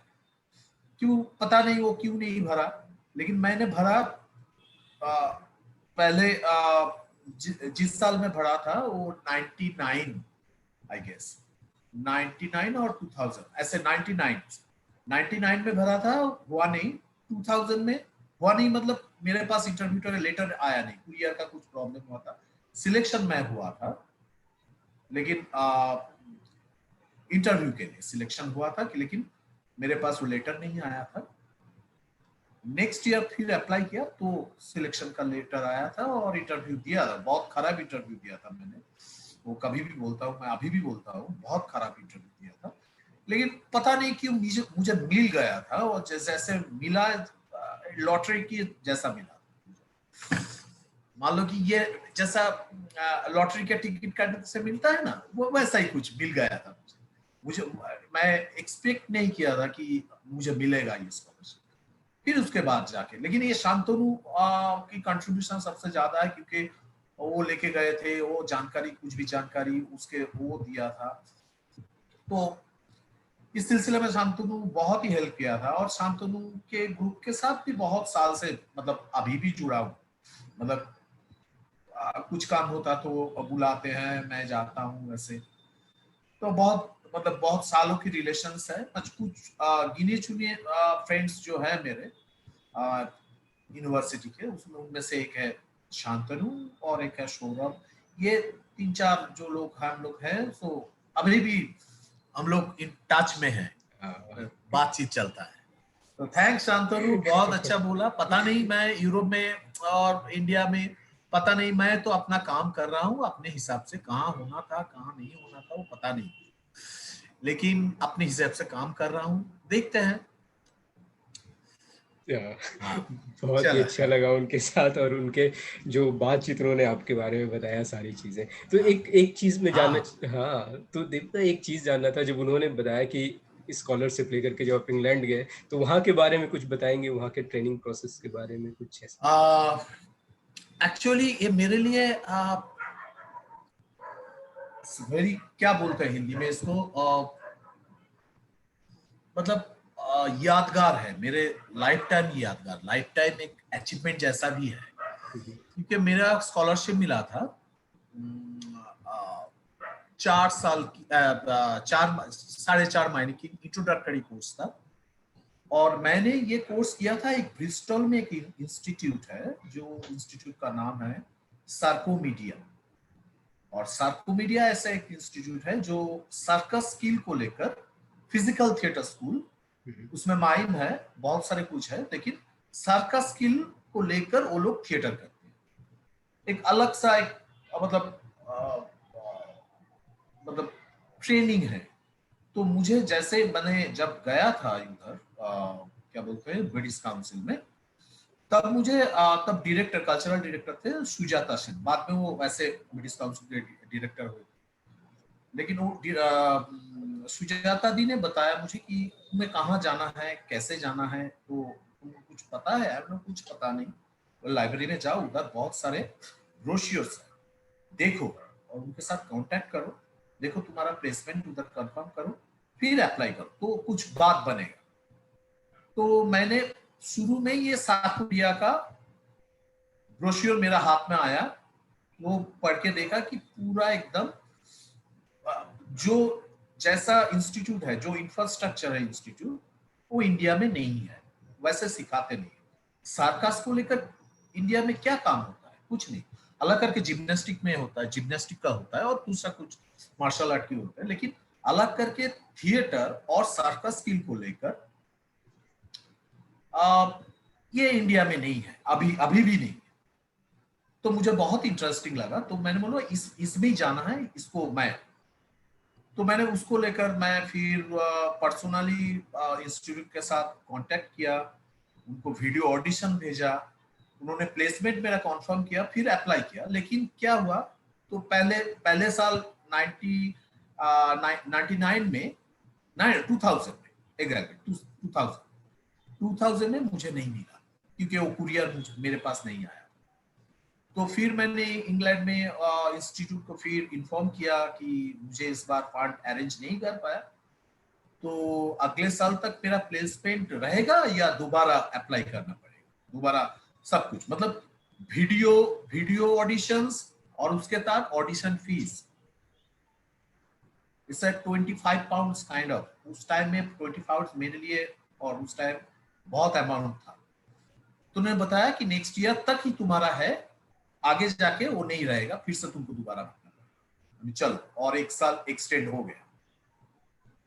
[SPEAKER 2] क्यों पता नहीं वो क्यों नहीं भरा, लेकिन मैंने भरा। पहले जिस साल में भरा था वो 99 आई गेस, 99 और 2000 ऐसे 99 में भरा था, हुआ नहीं। 2000 में हुआ नहीं, मतलब मेरे पास इंटरव्यू लेटर आया नहीं, कुरियर का कुछ प्रॉब्लम हुआ था। सिलेक्शन में हुआ था, लेकिन इंटरव्यू के लिए सिलेक्शन हुआ था कि, लेकिन मेरे पास वो लेटर नहीं आया था। नेक्स्ट ईयर फिर अप्लाई किया तो सिलेक्शन का लेटर आया था और इंटरव्यू दिया था। बहुत खराब इंटरव्यू दिया था मैंने, वो कभी भी बोलता हूँ, मैं अभी भी बोलता हूँ, बहुत खराब इंटरव्यू दिया था। लेकिन पता नहीं क्यों मुझे मिल गया था, और जैसे मिला लॉटरी की जैसा मिला। मान लो कि ये जैसा लॉटरी के टिकट काटने से मिलता है ना, वो वैसा ही कुछ मिल गया था मुझे। मैं एक्सपेक्ट नहीं किया था कि मुझे मिलेगा ये स्कॉलरशिप। फिर उसके बाद जाके, लेकिन ये शांतनु की कंट्रीब्यूशन सबसे ज्यादा है, क्योंकि वो लेके गए थे, वो जानकारी, कुछ भी जानकारी उसके वो दिया था। तो इस सिलसिले में शांतनु बहुत ही हेल्प किया था, और शांतनु के ग्रुप के साथ भी बहुत साल से, मतलब अभी भी जुड़ा हूँ। मतलब कुछ काम होता तो बुलाते हैं, मैं जाता हूँ वैसे। तो बहुत मतलब बहुत सालों की रिलेशंस है। कुछ गिने चुने फ्रेंड्स जो है मेरे यूनिवर्सिटी के, उसमें उनमें से एक है शांतनु और एक है सौरभ। ये 3-4 जो लोग हम लोग हैं, सो अभी भी हम लोग इन टच में हैं, बातचीत चलता है। तो थैंक्स शांतनु, बहुत अच्छा बोला। पता नहीं मैं यूरोप में और इंडिया में, पता नहीं, मैं तो अपना काम कर रहा हूँ अपने हिसाब से, कहाँ होना था कहाँ नहीं होना था वो पता नहीं, लेकिन अपने हिसाब से काम कर रहा हूँ, देखते हैं।
[SPEAKER 1] बहुत ही अच्छा लगा उनके साथ, और उनके जो बातचीत उन्होंने आपके बारे में बताया सारी चीजें। तो एक चीज में जानना, तो देवता एक चीज जानना था, जब उन्होंने बताया कि स्कॉलरशिप लेकर के जब आप इंग्लैंड गए, तो वहाँ के बारे में कुछ बताएंगे, वहाँ के ट्रेनिंग प्रोसेस के बारे में कुछ ऐसा?
[SPEAKER 2] एक्चुअली ये मेरे लिए वेरी, क्या बोलते हैं हिंदी में इसको, मतलब यादगार है मेरे, लाइफ टाइम यादगार, लाइफ टाइम एक अचीवमेंट जैसा भी है। क्योंकि मेरा स्कॉलरशिप मिला था 4 साल की, 4.5 महीने की इंट्रोडक्टरी कोर्स था, और मैंने ये कोर्स किया था एक ब्रिस्टल में एक इंस्टीट्यूट है, जो इंस्टीट्यूट का नाम है सार्कोमीडिया। और सार्कोमीडिया ऐसा एक इंस्टीट्यूट है जो सर्कस स्किल को लेकर, फिजिकल थिएटर स्कूल, उसमें माइम है, बहुत सारे कुछ है, लेकिन सर्कस स्किल को लेकर वो लोग थिएटर करते हैं। एक अलग सा एक मतलब ट्रेनिंग है। तो मुझे, जैसे मैंने जब गया था उधर, क्या बोलते हैं, ब्रिटिश काउंसिल में, तब मुझे तब डायरेक्टर, कल्चरल डायरेक्टर थे सुजाता सेन, बाद में वो वैसे ब्रिटिश काउंसिल के डायरेक्टर हुए थे। लेकिन वो सुजाता दी ने बताया मुझे कि तुम्हें कहाँ जाना है, कैसे जाना है, तो तुमको कुछ पता है? यार कुछ पता नहीं। लाइब्रेरी में जाओ, उधर बहुत सारे ब्रोशर्स हैं, देखो और उनके साथ कांटेक्ट करो, देखो तुम्हारा प्लेसमेंट उधर कंफर्म करो, फिर अप्लाई करो तो कुछ बात बनेगा। तो मैंने शुरू में ये साउथ कोरिया का ब्रोशर मेरा हाथ में आया, वो पढ़ के देखा कि पूरा एकदम जो जैसा इंस्टीट्यूट है, जो इंफ्रास्ट्रक्चर है इंस्टीट्यूट, वो इंडिया में नहीं है, वैसे सिखाते नहीं। सार्कास को लेकर इंडिया में क्या काम होता है? कुछ नहीं, अलग करके जिम्नास्टिक में होता है, जिम्नास्टिक का होता है, और दूसरा कुछ मार्शल आर्ट की होता है, लेकिन अलग करके थिएटर और सार्कस स्किल को लेकर ये इंडिया में नहीं है, अभी भी नहीं है। तो मुझे बहुत इंटरेस्टिंग लगा, तो मैंने बोला इसमें ही जाना है इसको मैं। तो मैंने उसको लेकर मैं फिर पर्सनली इंस्टीट्यूट के साथ कांटेक्ट किया, उनको वीडियो ऑडिशन भेजा, उन्होंने प्लेसमेंट मेरा कंफर्म किया, फिर अप्लाई किया। लेकिन क्या हुआ, तो पहले साल 99 में 2000 में एग्जैक्टली 2000 में मुझे नहीं मिला, क्योंकि वो कुरियर मेरे पास नहीं आया। तो फिर मैंने इंग्लैंड में इंस्टीट्यूट को फिर इन्फॉर्म किया कि मुझे इस बार फंड अरेंज नहीं कर पाया, तो अगले साल तक मेरा प्लेसमेंट रहेगा या दोबारा अप्लाई करना पड़ेगा, दोबारा सब कुछ, मतलब वीडियो ऑडिशंस और उसके साथ audition fees, it's 25 pounds kind of. उस टाइम में 25 पाउंड्स मेरे लिए और उस टाइम बहुत अमाउंट था। तो उन्होंने बताया कि नेक्स्ट ईयर तक ही तुम्हारा है, आगे जाके वो नहीं रहेगा, फिर से तुमको दोबारा भरना। चलो, और एक साल एक्सटेंड हो गया।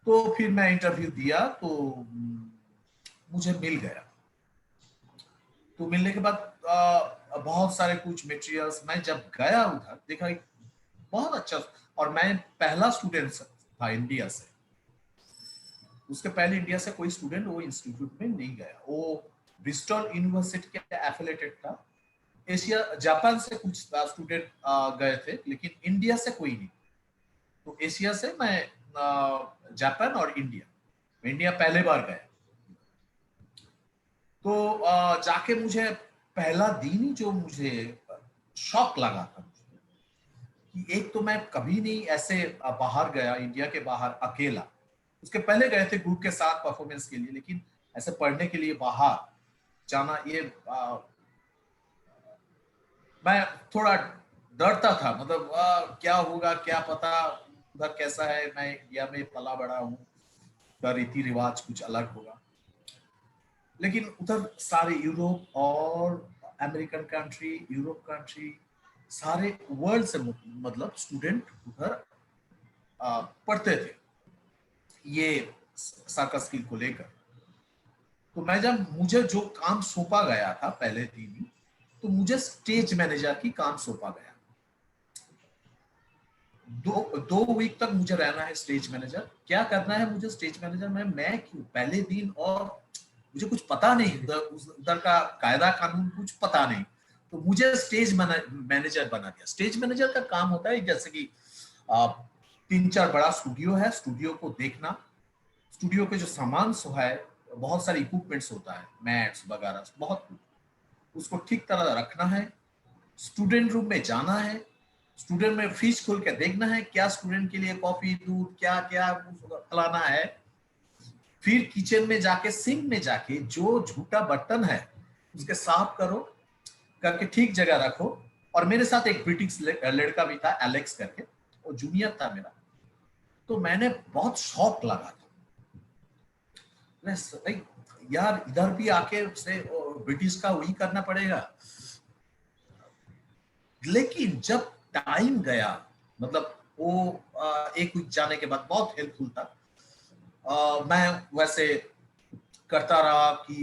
[SPEAKER 2] तो फिर मैं इंटरव्यू दिया, तो मुझे मिल गया। तो मिलने के बाद बहुत सारे कुछ मटेरियल्स, मैं जब गया उधर देखा बहुत अच्छा, और मैं पहला स्टूडेंट था इंडिया से, उसके पहले इंडिया से कोई स्टूडेंट वो इंस्टीट्यूट में नहीं गया। वो ब्रिस्टल यूनिवर्सिटी के एफिलिएटेड था। एशिया जापान से कुछ स्टूडेंट गए थे, लेकिन इंडिया से कोई नहीं। तो एशिया से मैं जापान और इंडिया पहले बार गया। तो जाके मुझे पहला दिन ही जो मुझे शॉक लगा था कि एक तो मैं कभी नहीं ऐसे बाहर गया, इंडिया के बाहर अकेला। उसके पहले गए थे ग्रुप के साथ परफॉर्मेंस के लिए, लेकिन ऐसे पढ़ने के लिए बाहर जाना, ये मैं थोड़ा डरता था, मतलब क्या होगा क्या पता, उधर कैसा है, मैं इंडिया में पला बड़ा हूँ, उधर रीति रिवाज कुछ अलग होगा। लेकिन उधर सारे यूरोप और अमेरिकन कंट्री, यूरोप कंट्री, सारे वर्ल्ड से मतलब स्टूडेंट उधर पढ़ते थे ये सार्कस स्किल को लेकर। तो मैं जब मुझे जो काम सौंपा गया था पहले दिन ही, तो मुझे स्टेज मैनेजर की काम सौंपा गया। दो वीक तक मुझे रहना है स्टेज मैनेजर। क्या करना है मुझे स्टेज मैनेजर में, मैं क्यों पहले दिन, और मुझे कुछ पता नहीं, उधर का कायदा कानून कुछ पता नहीं, तो मुझे स्टेज मैनेजर बना दिया। स्टेज मैनेजर का काम होता है जैसे कि 3-4 बड़ा स्टूडियो है, स्टूडियो को देखना, स्टूडियो के जो सामान है, बहुत सारे इक्विपमेंट्स होता है, मैट्स वगैरह बहुत कुछ, उसको ठीक तरह रखना है। स्टूडेंट रूम में जाना है, स्टूडेंट में फ्रिज खोल के देखना है क्या स्टूडेंट के लिए कॉफी, दूध, क्या क्या खिलाना है। फिर किचन में जाके, सिंक में जाके जो झूठा बर्तन है उसके साफ करो, करके ठीक जगह रखो। और मेरे साथ एक ब्रिटिश लड़का भी था, एलेक्स करके, वो जूनियर था मेरा। तो मैंने बहुत शौक लगा था, यार इधर भी आके से ब्रिटिश का वही करना पड़ेगा। लेकिन जब टाइम गया, मतलब वो एक वीक जाने के बाद बहुत हेल्पफुल था। मैं वैसे करता रहा कि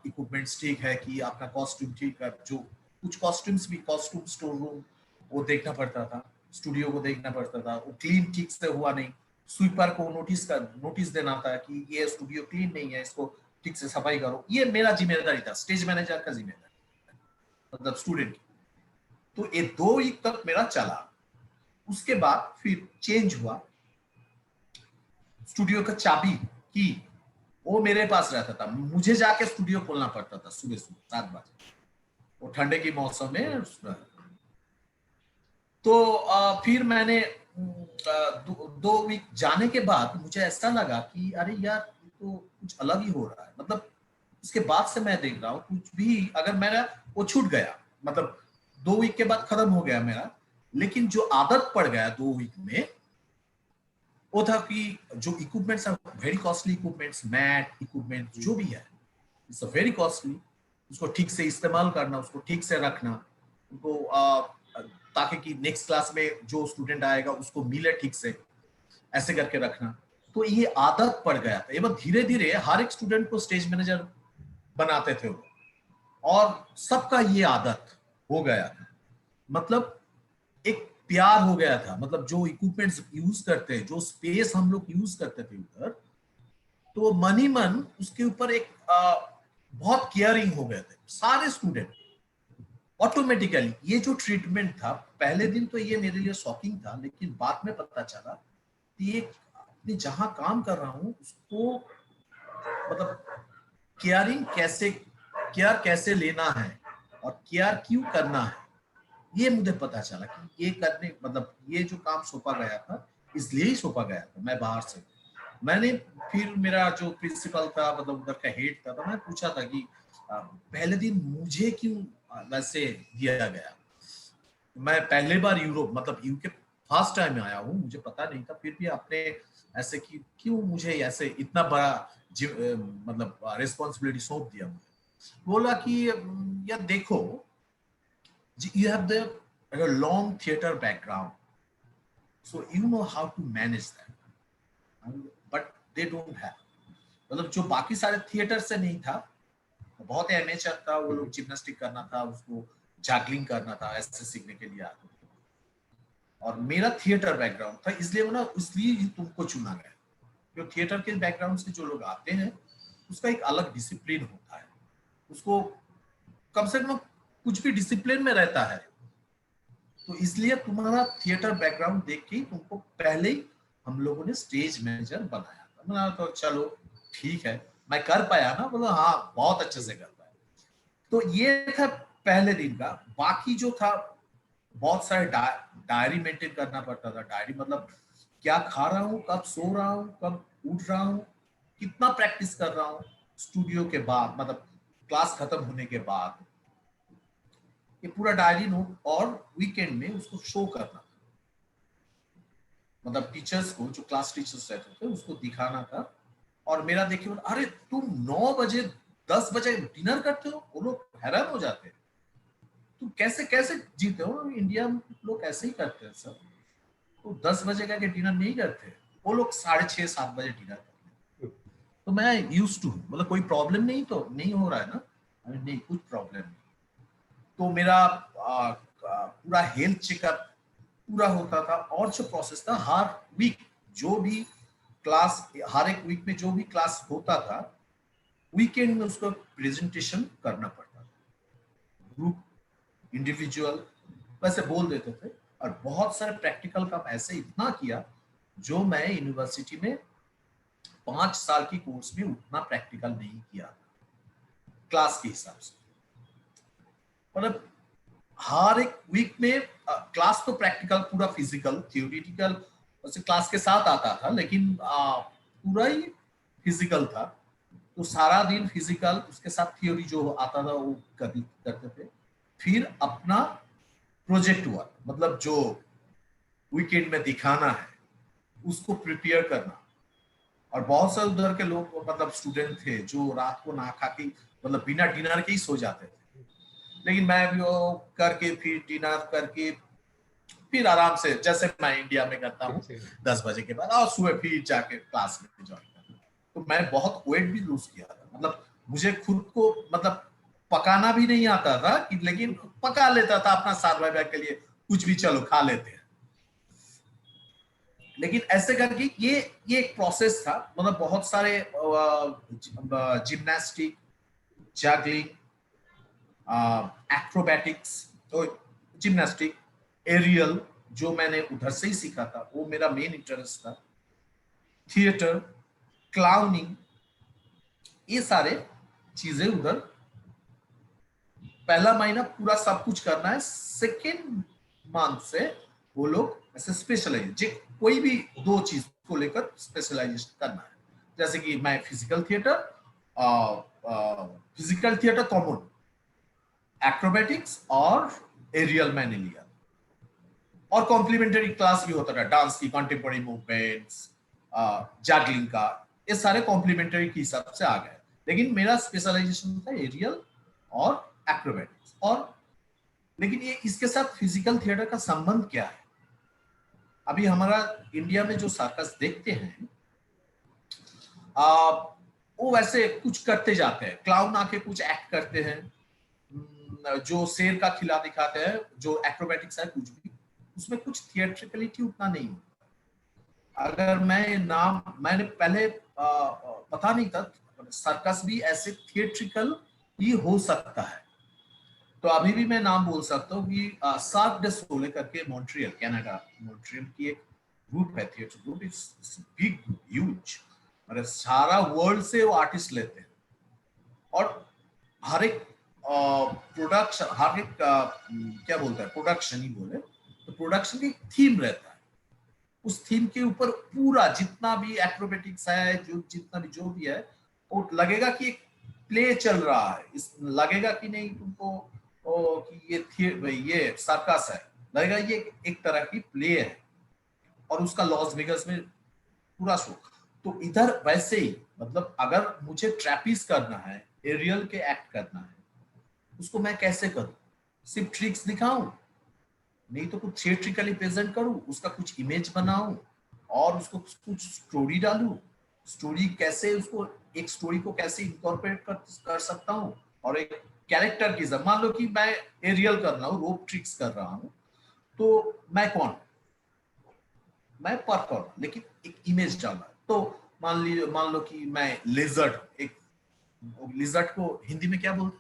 [SPEAKER 2] इक्विपमेंट्स ठीक है, कि आपका कॉस्ट्यूम ठीक है, जो कुछ कॉस्ट्यूम्स भी, कॉस्ट्यूम स्टोर रूम वो देखना पड़ता था, स्टूडियो को देखना पड़ता था, वो क्लीन ठीक से हुआ नहीं, स्वीपर को नोटिस देना था कि ये स्टूडियो क्लीन नहीं है, इसको ठीक से सफाई करो। ये मेरा जिम्मेदारी था, स्टेज मैनेजर का जिम्मेदारी, मतलब स्टूडेंट की। तो ये 2 वीक तक मेरा चला। उसके बाद फिर चेंज हुआ, स्टूडियो का चाबी की वो मेरे पास रहता था, मुझे जाके स्टूडियो खोलना पड़ता था सुबह 7 बजे। वो ठंडे की मौसम में तो फिर मैंने 2 वीक जाने के बाद मुझे ऐसा लगा कि अरे यार ये तो कुछ अलग ही हो रहा है। मतलब उसके बाद से मैं देख रहा हूँ कुछ भी अगर मेरा वो छूट गया, मतलब 2 वीक के बाद खत्म हो गया मेरा, लेकिन जो आदत पड़ गया 2 वीक में वो था कि जो equipments are very costly equipments, mat equipment जो भी है इट्स वेरी कॉस्टली, उसको ठीक से इस्तेमाल करना, उसको ठीक से रखना, उनको ताकि कि नेक्स्ट क्लास में जो स्टूडेंट आएगा उसको मिले ठीक से, ऐसे करके रखना। तो ये आदत पड़ गया था। एवं धीरे धीरे हर एक स्टूडेंट को स्टेज मैनेजर बनाते थे वो, और सबका ये आदत हो गया था। मतलब एक प्यार हो गया था। मतलब जो इक्विपमेंट्स यूज करते हैं, जो स्पेस हम लोग यूज करते थे उधर, तो मन ही मन उसके ऊपर एक बहुत केयरिंग हो गए थे सारे स्टूडेंट। ऑटोमेटिकली ये जो ट्रीटमेंट था, पहले दिन तो ये मेरे लिए शॉकिंग था, लेकिन बाद में पता चला कि ये अपने जहां काम कर रहा हूं उसको मतलब केयर कैसे लेना है और केयर क्यों करना है, ये मुझे पता चला कि ये करने मतलब ये जो काम सौंपा गया था इसलिए ही सौंपा गया था। मैं बाहर से मैंने फिर मेरा जो प्रिंसिपल था, मतलब उधर का हेड था, तो मैं पूछा था कि पहले दिन मुझे क्यों वैसे दिया गया। मैं पहले बार यूरोप मतलब यूके फर्स्ट टाइम आया हूँ, मुझे पता नहीं था, फिर भी आपने ऐसे कि क्यों मुझे ऐसे इतना बड़ा मतलब रिस्पॉन्सिबिलिटी सौंप दिया मुझे। बोला कि यार देखो, you have the like a long theater background, so you know how to manage that, but they don't have। मतलब जो बाकी सारे थिएटर से नहीं था, बहुत एमेचर था, वो लोग जिम्नास्टिक करना था, उसको जैगलिंग करना था, ऐसे सीखने के लिए आते थे। और मेरा थिएटर बैकग्राउंड था, इसलिए वो ना इसलिए ही तुमको चुना गया। जो थिएटर के बैकग्राउंड से जो लोग आते हैं उसका एक अलग डिसिप्लिन होता है, उसको कम से कम कुछ भी डिसिप्लिन में रहता है। तो इसलिए तुम्हारा थिएटर बैकग्राउंड देख के तुमको पहले ही हम लोगों ने स्टेज मैनेजर बनाया था। मैंने तो चलो ठीक है, मैं कर पाया ना, बोला हाँ बहुत अच्छे से कर पाया। तो ये था पहले दिन का। बाकी जो था बहुत सारे डायरी मेंटेन करना पड़ता था। डायरी मतलब क्या खा रहा हूँ, कब सो रहा हूँ, कब उठ रहा हूँ, कितना प्रैक्टिस कर रहा हूँ स्टूडियो के बाद, मतलब क्लास खत्म होने के बाद, ये पूरा डायरी नोट, और वीकेंड में उसको शो करना, मतलब टीचर्स को, जो क्लास टीचर्स रहते थे उसको दिखाना था। और मेरा देखिए, अरे तुम 9 बजे 10 बजे डिनर करते हो, वो लोग हैरान हो जाते हैं, तुम कैसे कैसे जीते हो, इंडिया में लोग ऐसे ही करते हैं सब, तो 10 बजे का डिनर नहीं करते, वो लोग 6:30-7 बजे डिनर करते हैं। तो मैं यूज टू, मतलब कोई प्रॉब्लम नहीं तो नहीं हो रहा है ना, नहीं कुछ प्रॉब्लम नहीं। तो मेरा पूरा हेल्थ चेकअप पूरा होता था, और जो प्रोसेस था हर वीक, जो भी क्लास, हर एक वीक में जो भी क्लास होता था, वीकेंड में उसको प्रेजेंटेशन करना पड़ता था, ग्रुप इंडिविजुअल वैसे बोल देते थे। और बहुत सारे प्रैक्टिकल काम ऐसे इतना किया, जो मैं यूनिवर्सिटी में 5 साल की कोर्स में उतना प्रैक्टिकल नहीं किया क्लास के हिसाब से। मतलब हर एक वीक में क्लास तो प्रैक्टिकल पूरा फिजिकल, थियोरिटिकल वैसे क्लास के साथ आता था, लेकिन पूरा ही फिजिकल था। तो सारा दिन फिजिकल, उसके साथ थियोरी जो आता था वो करते थे। फिर अपना प्रोजेक्ट वर्क, मतलब जो वीकेंड में दिखाना है उसको प्रिपेयर करना। और बहुत सारे उधर के लोग, मतलब स्टूडेंट थे जो रात को ना खा के, मतलब बिना डिनर के ही सो जाते थे, लेकिन मैं भी वो करके फिर डिनर करके फिर आराम से, जैसे मैं इंडिया में करता हूँ 10 बजे के बाद, और सुबह फिर जाके क्लास में ज्वाइन करता। तो मैं बहुत वेट भी लूज किया था, मतलब मुझे खुद को मतलब पकाना भी नहीं आता था कि, लेकिन पका लेता था अपना सर्वाइवल के लिए, कुछ भी चलो खा लेते हैं। लेकिन ऐसे करके ये एक प्रोसेस था। मतलब बहुत सारे जिम्नास्टिक, जैगलिंग, एक्रोबैटिक्स, तो जिम्नास्टिक, एरियल जो मैंने उधर से ही सीखा था, वो मेरा मेन इंटरेस्ट था। थिएटर, क्लाउनिंग, ये सारे चीजें उधर पहला महीना पूरा सब कुछ करना है, सेकेंड मंथ से वो लोग ऐसे स्पेशलाइज, कोई भी 2 चीज को लेकर स्पेशलाइजेशन करना है। जैसे कि मैं फिजिकल थिएटर कॉमन, एक्रोबेटिक्स और एरियल मैंने लिया, और कॉम्प्लीमेंट्री क्लास भी होता था, डांस की, कंटेम्पोररी मूवमेंट्स, जैगलिंग का, ये सारे कॉम्प्लीमेंट्री के हिसाब से आ गए। लेकिन मेरा स्पेशलाइजेशन था एरियल और एक्रोबेटिक्स। और लेकिन ये इसके साथ फिजिकल थिएटर का संबंध क्या है? अभी हमारा इंडिया में जो सर्कस देखते हैं, वो वैसे कुछ करते जाते हैं, क्लाउन आके कुछ एक्ट करते हैं, जो शेर का खिला दिखाते हैं, जो एक्रोबेटिक्स है कुछ भी, उसमें कुछ थिएट्रिकलिटी उतना नहीं होता। अगर मैंने पहले पता नहीं था सर्कस भी ऐसे थिएट्रिकल ही हो सकता है। तो अभी भी मैं नाम बोल सकता हूँ कि सार्क डे सोले करके मॉन्ट्रियल, कनाडा, मॉन्ट्रियल की एक ग्रुप है, theatre group, it's big, huge, मतलब सारा वर्ल्ड से वो आर्टिस्ट लेते हैं, और हर एक प्रोडक्शन, हर एक क्या बोलते हैं, प्रोडक्शन ही बोले तो प्रोडक्शन की थीम रहता है। उस थीम के ऊपर पूरा जितना भी एक्रोबेटिक्स है, जो भी है, वो लगेगा कि एक प्ले चल रहा है, लगेगा कि नहीं तुमको कि ये सर्कस है, लगेगा ये एक तरह की प्ले है, और उसका लॉस वेगास में पूरा शो। तो इधर वैसे ही, मतलब अगर मुझे ट्रैपिस करना है, एरियल के एक्ट करना है, उसको मैं कैसे करूं? सिर्फ ट्रिक्स दिखाऊं? नहीं तो कुछ थिएट्रिकली प्रेजेंट करूं, उसका कुछ इमेज बनाऊं, और उसको कुछ स्टोरी डालूं। स्टोरी कैसे, उसको एक स्टोरी को कैसे इंकॉर्पोरेट कर सकता हूं, और एक कैरेक्टर की, मान लो कि मैं एरियल कर रहा हूं, रोप ट्रिक्स कर रहा हूं, तो मैं कौन? मैं परफॉर्म, लेकिन एक इमेज डालना। तो मान लो कि मैं लिजर्ड, एक लिजर्ड को हिंदी में क्या बोलते?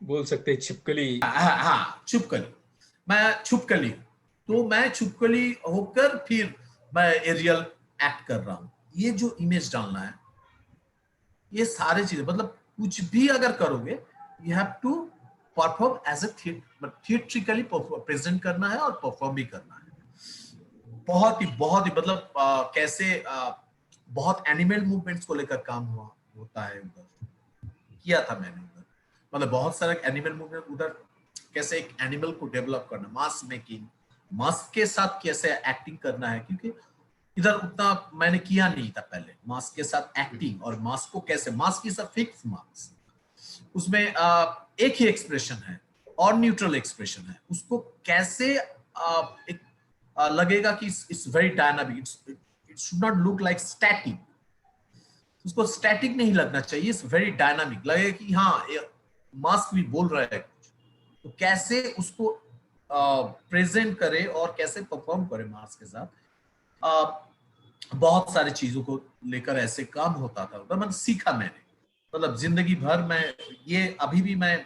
[SPEAKER 1] बोल सकते हैं छिपकली।
[SPEAKER 2] हाँ, छुपकली। मैं छुपकली, तो मैं छुपकली होकर फिर मैं एरियल एक्ट कर रहा हूं। ये जो इमेज डालना है, ये सारे चीजें, मतलब कुछ भी अगर करोगे, you have to perform as a theatrically present करना है, और परफॉर्म भी करना है। बहुत ही मतलब कैसे बहुत एनिमल मूवमेंट्स को लेकर काम होता है उधर, किया था मैंने उधर, मतलब बहुत सारे एनिमल मूवमेंट उधर, कैसे एक एनिमल को डेवलप करना, मास्क मेकिंग, मास्क के साथ कैसे एक्टिंग करना है, क्योंकि इधर उतना मैंने किया नहीं था पहले, मास्क के साथ एक्टिंग, और मास्क को कैसे, mask is a fix mask, उसमें एक ही एक्सप्रेशन है और न्यूट्रल एक्सप्रेशन है, उसको कैसे एक लगेगा कि it's very dynamic, it should not look like static, उसको स्टैटिक नहीं लगना चाहिए, इट्स वेरी डायनामिक, लगे कि हाँ मास्क भी बोल रहा है कुछ। तो कैसे उसको प्रेजेंट करे और कैसे परफॉर्म करे मास्क के साथ, बहुत सारी चीजों को लेकर ऐसे काम होता था, मतलब सीखा मैंने, मतलब जिंदगी भर मैं ये, अभी भी मैं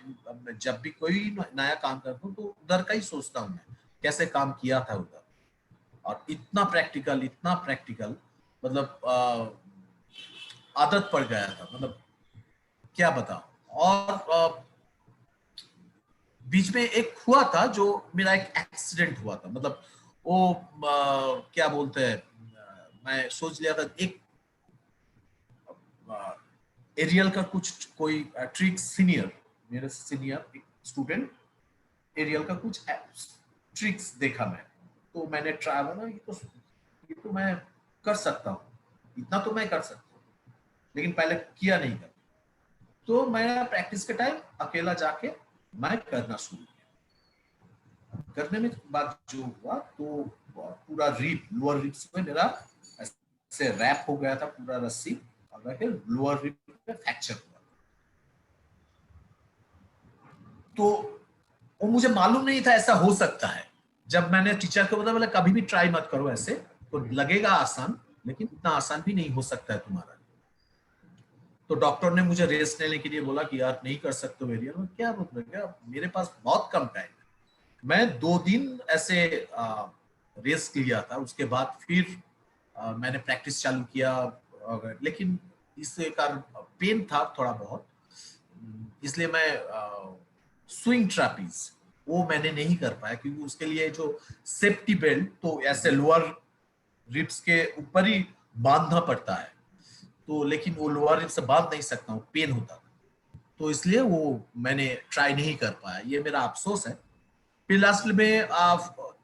[SPEAKER 2] जब भी कोई नया काम करता हूँ तो उधर का ही सोचता हूँ, मैं कैसे काम किया था उधर, और इतना प्रैक्टिकल, मतलब आदत पड़ गया था, मतलब क्या बताऊं। और बीच में एक हुआ था, जो मेरा एक एक्सीडेंट हुआ था, मतलब वो क्या बोलते हैं, मैं सोच लिया था एक एरियल का कुछ कोई ट्रिक, सीनियर, मेरे सीनियर एक स्टूडेंट एरियल का कुछ ट्रिक्स देखा मैं, तो मैंने ट्राई बना, ये तो मैं कर सकता हूँ, इतना तो मैं कर सकता हूँ, लेकिन पहले किया नहीं था। तो मैं प्रैक्टिस के टाइम अकेला जाके मैं करना शुरू किया। करने में बाद जो हुआ, तो पूरा रिब, लोअर रिब्स में मेरा ऐसे रैप हो गया था पूरा रस्सी, और लोअर रिब में फ्रैक्चर हुआ। तो वो मुझे मालूम नहीं था ऐसा हो सकता है। जब मैंने टीचर को बोला कभी भी ट्राई मत करो ऐसे, तो लगेगा आसान, लेकिन इतना आसान भी नहीं हो सकता है तुम्हारा। तो डॉक्टर ने मुझे रेस्ट लेने के लिए बोला कि यार नहीं कर सकते हो एरियल में, क्या बोल रहे, मेरे पास बहुत कम टाइम है। मैं 2 दिन ऐसे रेस्ट लिया था, उसके बाद फिर मैंने प्रैक्टिस चालू किया, लेकिन इससे कारण पेन था थोड़ा बहुत, इसलिए मैं स्विंग ट्रैपीज वो मैंने नहीं कर पाया, क्योंकि उसके लिए जो सेफ्टी बेल्ट तो ऐसे लोअर रिब्स के ऊपर ही बांधना पड़ता है, तो लेकिन वो लोअर रिब्स से बांध नहीं सकता हूँ, पेन होता था, तो इसलिए वो मैंने ट्राई नहीं कर पाया, ये मेरा अफसोस है। फिर लास्ट में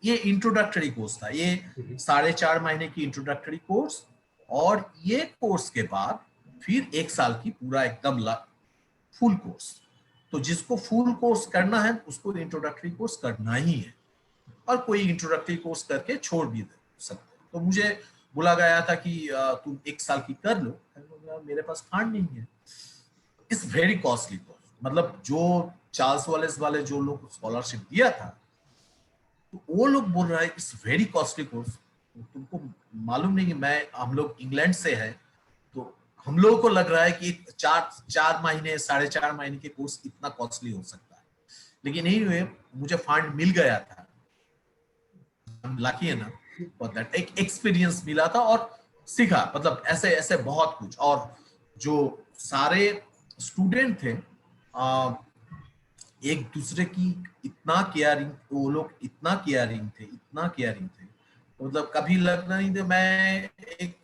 [SPEAKER 2] ये इंट्रोडक्टरी कोर्स था, ये 4.5 महीने की इंट्रोडक्टरी कोर्स, और ये कोर्स के बाद फिर 1 साल की पूरा एकदम फुल कोर्स। तो जिसको फुल कोर्स करना है उसको इंट्रोडक्टरी कोर्स करना ही है, और कोई इंट्रोडक्टरी कोर्स करके छोड़ भी सकते हैं। तो मुझे बोला गया था कि तुम 1 साल की कर लो, मेरे पास फंड नहीं है, इट्स वेरी कॉस्टली कोर्स। मतलब जो चार्ल्स वॉलेस वाले जो लोग स्कॉलरशिप दिया था, तो वो लोग बोल रहा है इट्स वेरी कॉस्टली कोर्स। तुमको मालूम नहीं कि हम लोग इंग्लैंड से है, तो हम लोगों को लग रहा है कि 4 महीने 4.5 महीने के कोर्स इतना कॉस्टली हो सकता है, लेकिन नहीं हुए, मुझे फंड मिल गया था, लकी है ना, और दैट एक एक्सपीरियंस मिला था और सीखा, मतलब ऐसे ऐसे बहुत कुछ। और जो सारे स्टूडेंट थे एक दूसरे की इतना केयरिंग, वो लोग इतना केयरिंग थे, इतना केयरिंग थे, मतलब कभी लगना नहीं था मैं एक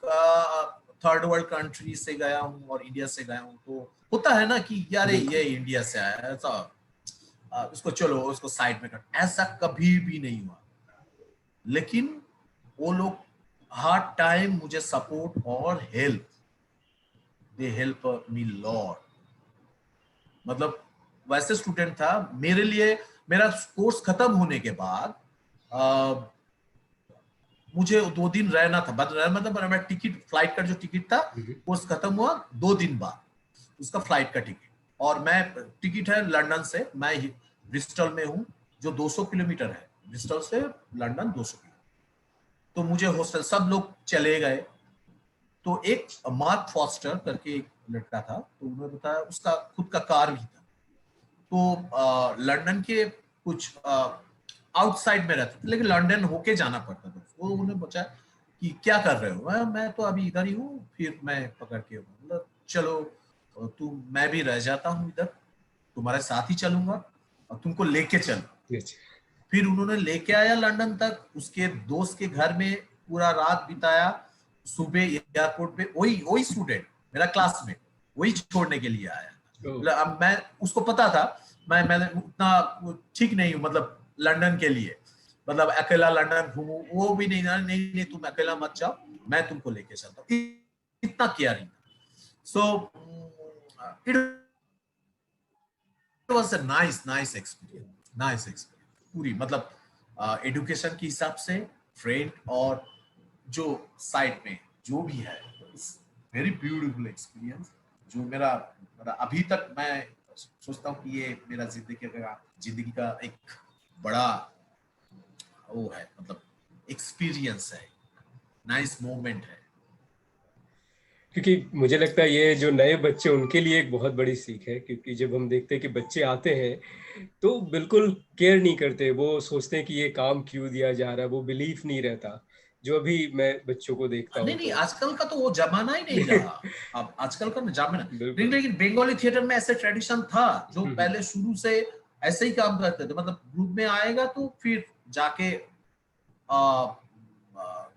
[SPEAKER 2] थर्ड वर्ल्ड कंट्री से गया हूँ और इंडिया से गया हूँ, तो होता है ना कि यार ये इंडिया से आया है, ऐसा उसको चलो उसको साइड में कर, ऐसा कभी भी नहीं हुआ। लेकिन वो लोग हर टाइम मुझे सपोर्ट और help, they help me lot. मतलब वैसे स्टूडेंट था मेरे लिए, मेरा कोर्स खत्म होने के बाद मुझे 2 दिन रहना था, मतलब मेरा टिकट, फ्लाइट का जो टिकट था, कोर्स खत्म हुआ 2 दिन बाद उसका फ्लाइट का टिकट, और मैं टिकट है लंदन से, मैं ब्रिस्टल में हूँ जो 200 किलोमीटर है, ब्रिस्टल से लंदन 200 किलोमीटर। तो मुझे हॉस्टल सब लोग चले गए, तो एक मार्क फॉस्टर करके एक लड़का था, तो उन्होंने बताया उसका खुद का कार भी था, तो लंदन के कुछ आउटसाइड में रहते थे, लेकिन लंदन होके जाना पड़ता था। वो उन्होंने पूछा कि क्या कर रहे हो, मैं तो अभी इधर ही हूँ, फिर मैं पकड़ के मतलब चलो मैं भी रह जाता हूँ इधर, तुम्हारे साथ ही चलूंगा और तुमको लेके चलो। फिर उन्होंने लेके आया लंदन तक, उसके दोस्त के घर में पूरा रात बिताया, सुबह एयरपोर्ट पे वही स्टूडेंट मेरा क्लासमेट वही छोड़ने के लिए आया। अब मैं उसको पता था मैं उतना ठीक नहीं हूँ, मतलब लंदन के लिए, मतलब अकेला लंदन घूमू, वो भी नहीं तुम अकेला मत जाओ, मैं तुमको लेके चलता हूँ, इतना caring. So it was a nice experience पूरी, मतलब एजुकेशन के हिसाब से, फ्रेंड और जो साइड में जो भी है, वेरी ब्यूटीफुल एक्सपीरियंस, जो मेरा अभी तक मैं सोचता हूँ कि ये मेरा जिंदगी का एक बड़ा वो है, मतलब एक्सपीरियंस है, नाइस मोमेंट है।
[SPEAKER 1] क्योंकि मुझे लगता है ये जो नए बच्चे उनके लिए एक बहुत बड़ी सीख है, क्योंकि जब हम देखते हैं कि बच्चे आते हैं तो बिल्कुल केयर नहीं करते, वो सोचते हैं कि ये काम क्यों दिया जा रहा है, वो बिलीफ नहीं रहता, जो अभी मैं बच्चों को देखता हूँ
[SPEAKER 2] नहीं,
[SPEAKER 1] तो
[SPEAKER 2] आजकल का तो वो जमाना ही नहीं रहा। अब आजकल का जमाना, लेकिन बंगाली थिएटर में ऐसे ट्रेडिशन था जो पहले शुरू से ऐसे ही काम करते थे, मतलब ग्रुप में आएगा तो फिर जाके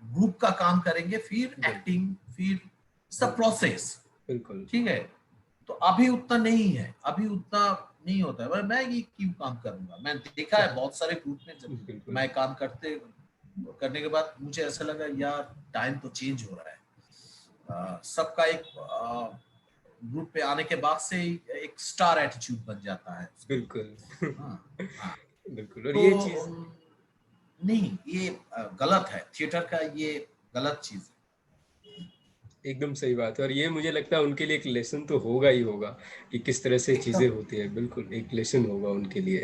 [SPEAKER 2] ग्रुप का काम करेंगे, फिर एक्टिंग, फिर सब प्रोसेस,
[SPEAKER 1] बिल्कुल
[SPEAKER 2] ठीक है। तो अभी उतना नहीं है, अभी उतना नहीं होता है, मैं ये क्यों काम करूंगा। मैं देखा है बहुत सारे ग्रुप में, जब मैं काम करने के बाद मुझे ऐसा लगा यार टाइम तो चेंज हो रहा है, सबका एक ग्रुप पे आने के बाद से एक स्टार एटीट्यूड बन जाता है।
[SPEAKER 1] बिल्कुल
[SPEAKER 2] हाँ,
[SPEAKER 1] बिल्कुल। और
[SPEAKER 2] तो
[SPEAKER 1] ये चीज
[SPEAKER 2] नहीं, ये गलत है, थिएटर का ये गलत चीज है।
[SPEAKER 1] एकदम सही बात है, और ये मुझे लगता है उनके लिए एक लेसन तो होगा ही होगा कि किस तरह से चीजें होती है, बिल्कुल एक लेसन होगा उनके लिए।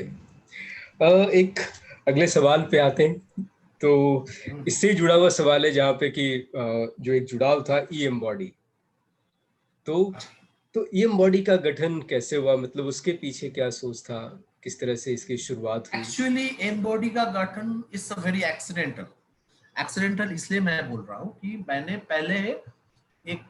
[SPEAKER 1] एक अगले सवाल पे आते हैं, तो इससे जुड़ा हुआ सवाल है जहाँ पे कि जो एक जुड़ाव था ई एम्बॉडी, तो ई एम्बॉडी का गठन कैसे हुआ, मतलब उसके पीछे क्या सोच था, किस तरह से इसकी शुरुआत हुई?
[SPEAKER 2] एक्चुअली एम्बॉडी का गठन इज अ वेरी एक्सीडेंटल इसलिए मैं बोल रहा हूँ कि मैंने पहले एक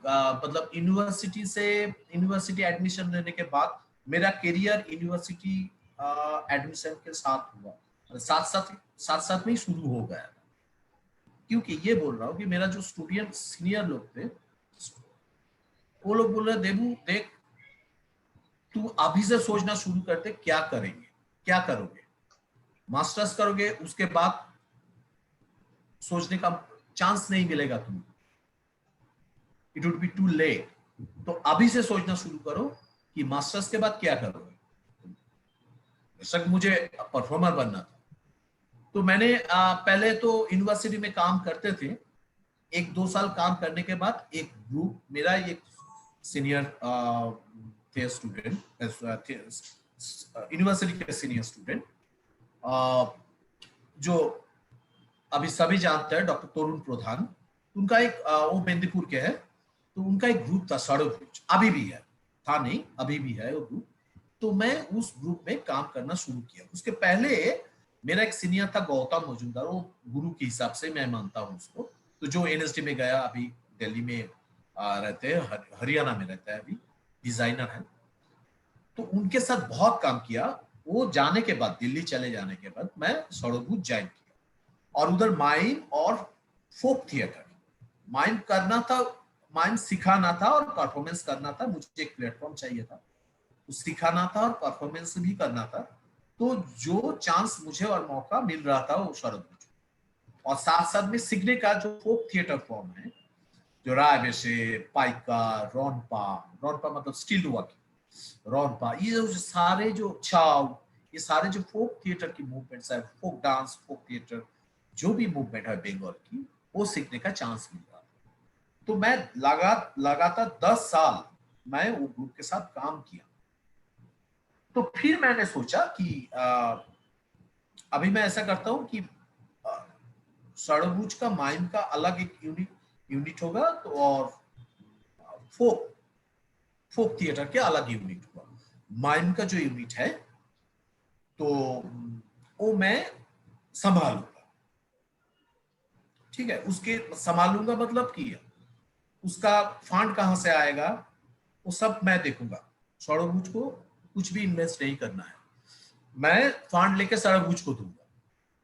[SPEAKER 2] मतलब यूनिवर्सिटी एडमिशन लेने के बाद मेरा करियर यूनिवर्सिटी एडमिशन के साथ हुआ, साथ साथ में ही शुरू हो गया। क्योंकि ये बोल रहा हूँ कि मेरा जो स्टूडेंट सीनियर लोग थे वो लोग बोल रहे देबू देख तू अभी से सोचना शुरू करते क्या करेंगे, क्या करोगे, मास्टर्स करोगे उसके बाद सोचने का चांस नहीं मिलेगा तुम्हें, it would be too late. तो अभी से सोचना शुरू करो कि मास्टर्स के बाद क्या करोगे। बेशक मुझे परफॉर्मर बनना था, तो मैंने पहले तो यूनिवर्सिटी में काम करते थे, 1-2 साल काम करने के बाद एक ग्रुप, मेरा एक सीनियर थे स्टूडेंट, यूनिवर्सिटी के सीनियर स्टूडेंट जो अभी सभी जानते हैं, डॉक्टर तरुण प्रधान, उनका एक वो मेदिनीपुर के है, तो उनका एक ग्रुप था षडभुज, अभी भी है, था नहीं अभी भी है वो ग्रुप। तो मैं उस ग्रुप में काम करना शुरू किया। उसके पहले मेरा एक सीनियर था गौतम मजूमदार, वो गुरु के हिसाब से मैं मानता हूँ उसको, तो जो एनएसडी में गया, अभी दिल्ली में रहते हैं, हरियाणा में रहता है, अभी डिजाइनर है। तो उनके साथ बहुत काम किया। वो जाने के बाद, दिल्ली चले जाने के बाद मैं षडभुज ज्वाइन किया, और उधर माइम और फोक थिएटर, माइम करना था, माइम सिखाना था और परफॉर्मेंस करना था। मुझे एक प्लेटफॉर्म चाहिए था, तो सिखाना था और परफॉर्मेंस भी करना था। तो जो चांस मुझे और मौका मिल रहा था वो षडभुज, और साथ साथ में सीखने का जो फोक थिएटर फॉर्म है, जो रायबेशे, पाइका, रोनपा, रोनपा मतलब स्टिल वर्क, रोनपा, ये जो सारे जो छाव, ये सारे जो फोक थिएटर की मूवमेंट्स है, फोक डांस, फोक थिएटर, जो भी मूवमेंट है बंगाल की, वो सीखने का चांस मिल रहा। तो मैं लगातार 10 साल मैं वो ग्रुप के साथ काम किया। तो फिर मैंने सोचा कि अभी मैं ऐसा करता हूँ कि षडभुज का माइम का अलग एक यूनिट होगा, तो और फोक थिएटर के अलग यूनिट होगा। माइम का जो यूनिट है तो वो मैं संभालूंगा, ठीक है। उसके संभालूंगा मतलब कि उसका फंड कहां से आएगा वो सब मैं देखूंगा। षडभुज को कुछ भी इन्वेस्ट नहीं करना है, मैं फंड लेके षडभुज को दूंगा,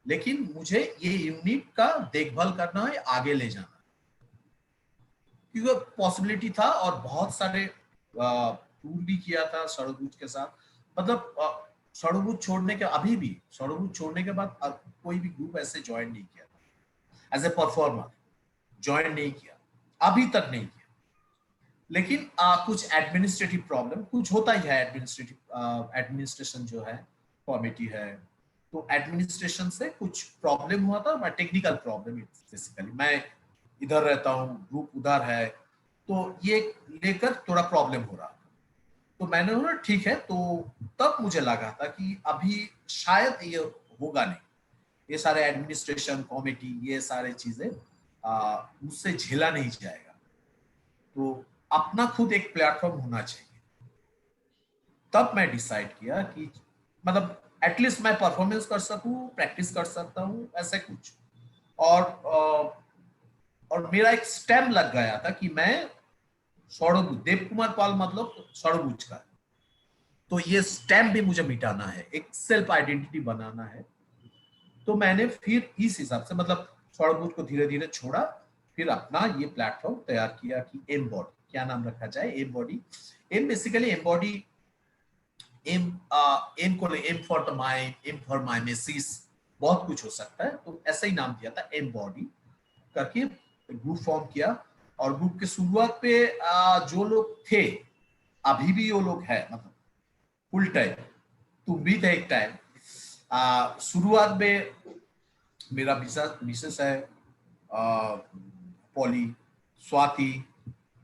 [SPEAKER 2] लेकिन मुझे ये यूनिट का देखभाल करना है, आगे ले जाना है। क्योंकि पॉसिबिलिटी था, और बहुत सारे टूर भी किया था षडभुज के साथ। मतलब षडभुज छोड़ने के, अभी भी षडभुज छोड़ने के बाद कोई भी ग्रुप ऐसे ज्वाइन नहीं किया था एज ए परफॉर्मर, ज्वाइन नहीं किया, अभी तक नहीं किया। लेकिन कुछ एडमिनिस्ट्रेटिव प्रॉब्लम, कुछ होता ही है, एडमिनिस्ट्रेशन जो है, कमिटी है, तो एडमिनिस्ट्रेशन से कुछ प्रॉब्लम हुआ था, टेक्निकल प्रॉब्लम बेसिकली। मैं इधर रहता हूँ, ग्रुप उधर है, तो ये लेकर थोड़ा प्रॉब्लम हो रहा। तो मैंने बोला ठीक है। तो तब मुझे लगा था कि अभी शायद ये होगा नहीं, ये सारे एडमिनिस्ट्रेशन, कमिटी, ये सारे चीजें मुझसे झेला नहीं जाएगा, तो अपना खुद एक प्लेटफॉर्म होना चाहिए। तब मैं डिसाइड किया कि मतलब एटलीस्ट मैं परफॉर्मेंस कर सकूं, प्रैक्टिस कर सकता हूं, ऐसे कुछ। और मेरा एक स्टैम्प लग गया था कि मैं षडभुज, देव कुमार पाल मतलब षडभुज का, तो ये स्टैम्प भी मुझे मिटाना है, एक सेल्फ आइडेंटिटी बनाना है। तो मैंने फिर इस हिसाब से मतलब षडभुज को धीरे धीरे छोड़ा, फिर अपना ये प्लेटफॉर्म तैयार किया कि एम बॉडी, क्या नाम रखा जाए, M body. M basically M body, M को M for the mime, M for mimesis, बहुत कुछ हो सकता है, तो ऐसा ही नाम दिया था एम बॉडी करके, ग्रुप फॉर्म किया। और ग्रुप के शुरुआत पे जो लोग थे, अभी भी वो लोग है, मतलब फुल टाइम, तुम भी थे एक टाइम। शुरुआत में मेरा मिसेस है, पॉली, स्वाति,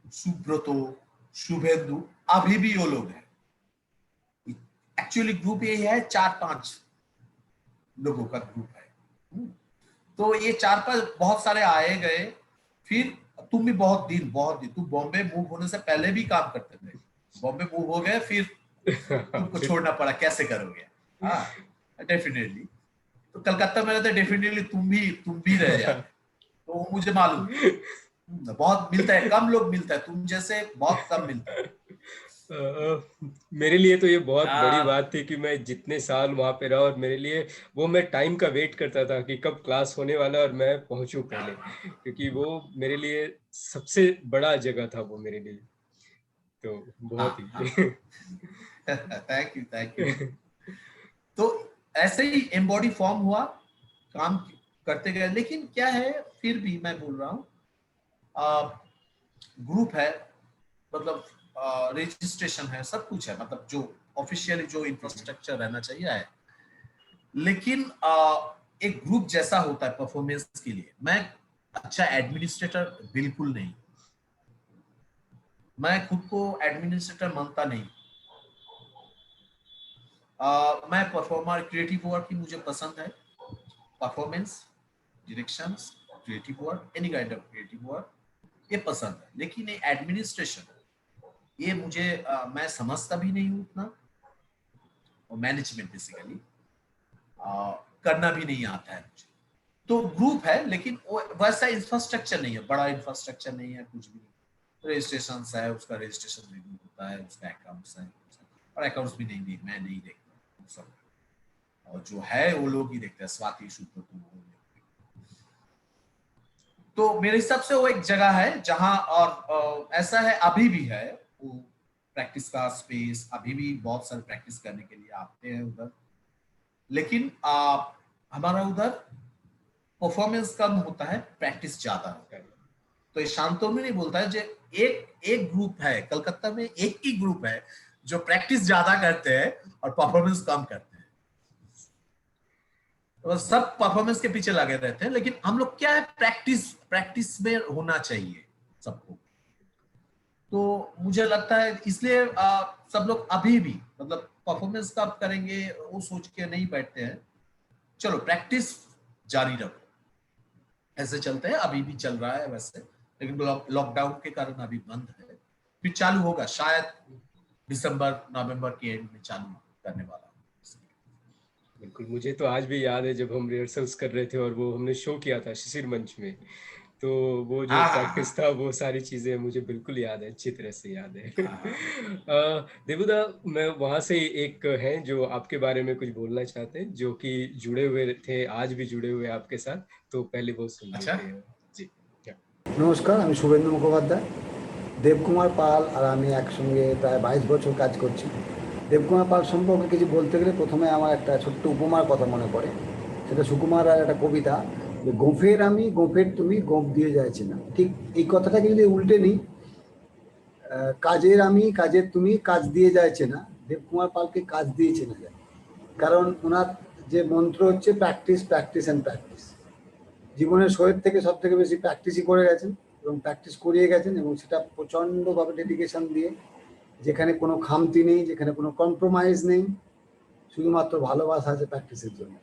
[SPEAKER 2] सुब्रतो, शुभेंदु, अभी भी वो लोग हैं। एक्चुअली ग्रुप ये है 4-5 लोगों का ग्रुप है। तो ये 4-5 बहुत सारे आए गए। फिर तुम भी बहुत दिन तुम बॉम्बे मूव होने से पहले भी काम करते थे, बॉम्बे मूव हो गए, फिर तुमको छोड़ना पड़ा, कैसे करोगे? हाँ डेफिनेटली, तो कलकत्ता में रहते डेफिनेटली तुम भी रह जाते, तो मुझे मालूम बहुत मिलता है, कम लोग मिलता है, तुम जैसे बहुत कम मिलता है।
[SPEAKER 1] मेरे लिए तो ये बहुत बड़ी
[SPEAKER 2] आ,
[SPEAKER 1] बात थी कि मैं जितने साल वहां पे रहा, और मेरे लिए वो, मैं टाइम का वेट करता था कि कब क्लास होने वाला और मैं पहुंचूं पहले, क्योंकि वो मेरे लिए सबसे बड़ा जगह था वो मेरे लिए। तो बहुत
[SPEAKER 2] हाँ
[SPEAKER 1] ही
[SPEAKER 2] हाँ थैंक यू। तो ऐसे ही एम्बॉडी फॉर्म हुआ, काम करते गए, लेकिन क्या है, फिर भी मैं बोल रहा हूँ, ग्रुप है, मतलब रजिस्ट्रेशन है, सब कुछ है, मतलब जो ऑफिशियली जो इंफ्रास्ट्रक्चर रहना चाहिए है, लेकिन एक ग्रुप जैसा होता है परफॉर्मेंस के लिए। मैं अच्छा एडमिनिस्ट्रेटर बिल्कुल नहीं, मैं खुद को एडमिनिस्ट्रेटर मानता नहीं। मैं परफॉर्मर, क्रिएटिव वर्क ही मुझे पसंद है, performance, directions, creative work, any kind of creative work, ये पसंद है। लेकिन ये एडमिनिस्ट्रेशन, ये मुझे मैं समझता भी नहीं हूँ उतना, और मैनेजमेंट बेसिकली करना भी नहीं आता है मुझे। तो ग्रुप है, लेकिन वो वैसा इंफ्रास्ट्रक्चर नहीं है, बड़ा इंफ्रास्ट्रक्चर नहीं है, कुछ भी नहीं। रजिस्ट्रेशन है, उसका रजिस्ट्रेशन रिव्यू होता है, उसका अकाउंट्स है, और अकाउंट्स भी नहीं, मैं नहीं देखता सब, और जो है वो लोग ही देखते हैं, स्वाति शुक्ल तो वो देखते हैं। तो मेरे हिसाब से वो एक जगह है जहां, और ऐसा है अभी भी है, वो प्रैक्टिस का स्पेस, अभी भी बहुत सारे प्रैक्टिस करने के लिए आते हैं उधर। लेकिन हमारा उधर परफॉर्मेंस कम होता है, प्रैक्टिस ज्यादा होता है। तो ये शांतो में नहीं बोलता है, जो एक एक ग्रुप है कलकत्ता में, एक ही ग्रुप है जो प्रैक्टिस ज्यादा करते हैं और परफॉर्मेंस कम करते हैं। तो सब परफॉर्मेंस के पीछे लगे रहते हैं, लेकिन हम लोग क्या है, प्रैक्टिस प्रैक्टिस में होना चाहिए सबको। तो मुझे लगता है इसलिए सब लोग अभी भी, मतलब परफॉर्मेंस कब करेंगे वो सोच के नहीं बैठते हैं, चलो प्रैक्टिस जारी रखो, ऐसे चलते हैं। अभी भी चल रहा है वैसे, लेकिन लॉकडाउन के कारण अभी बंद है, फिर चालू होगा शायद दिसंबर नवंबर के एंड में चालू करने वाला हूं।
[SPEAKER 1] बिल्कुल, मुझे तो आज भी याद है जब हम रिहर्सल्स कर रहे थे और वो हमने शो किया था शिशिर मंच में, तो वो जो
[SPEAKER 2] हाँ हाँ
[SPEAKER 1] प्रैक्टिस
[SPEAKER 2] हाँ
[SPEAKER 1] था, वो सारी चीज़ें मुझे बिल्कुल याद है, अच्छी तरह से याद है।
[SPEAKER 2] हाँ हाँ।
[SPEAKER 1] देबुदा, मैं वहाँ से एक हैं जो आपके बारे में कुछ बोलना चाहते हैं, जो कि जुड़े हुए थे, आज भी जुड़े हुए हैं आपके साथ, तो पहले वो सुन
[SPEAKER 2] अच्छा,
[SPEAKER 1] लेते हैं। जी। क्या?
[SPEAKER 4] নমস্কার, আমি শুভেন্দু মুখোপাধ্যায়। দেবকুমার পাল আর আমি একসঙ্গে প্রায় 22 বছর কাজ করছি। দেবকুমার পাল সম্পর্কে কিছু বলতে গেলে প্রথমে আমার একটা ছোট্ট উপমার কথা মনে পড়ে। সেটা সুকুমার রায়ের একটা কবিতা, যে গোঁফের আমি গোঁফের তুমি গোঁফ দিয়ে যাইছে না। ঠিক এই কথাটাকে যদি উল্টে নিই, কাজের আমি কাজের তুমি কাজ দিয়ে যাইছে না, দেবকুমার পালকে কাজ দিয়ে চেনা যায়। কারণ ওনার যে মন্ত্র হচ্ছে প্র্যাকটিস, প্র্যাকটিস অ্যান্ড প্র্যাকটিস। জীবনের শোয়ের থেকে সব থেকে বেশি প্র্যাকটিসই করে গেছেন এবং প্র্যাকটিস করিয়ে গেছেন, এবং সেটা প্রচণ্ডভাবে ডেডিকেশন দিয়ে, যেখানে কোনো খামতি নেই, যেখানে কোনো কম্প্রোমাইজ নেই, শুধুমাত্র ভালোবাসা আছে প্র্যাকটিসের জন্য।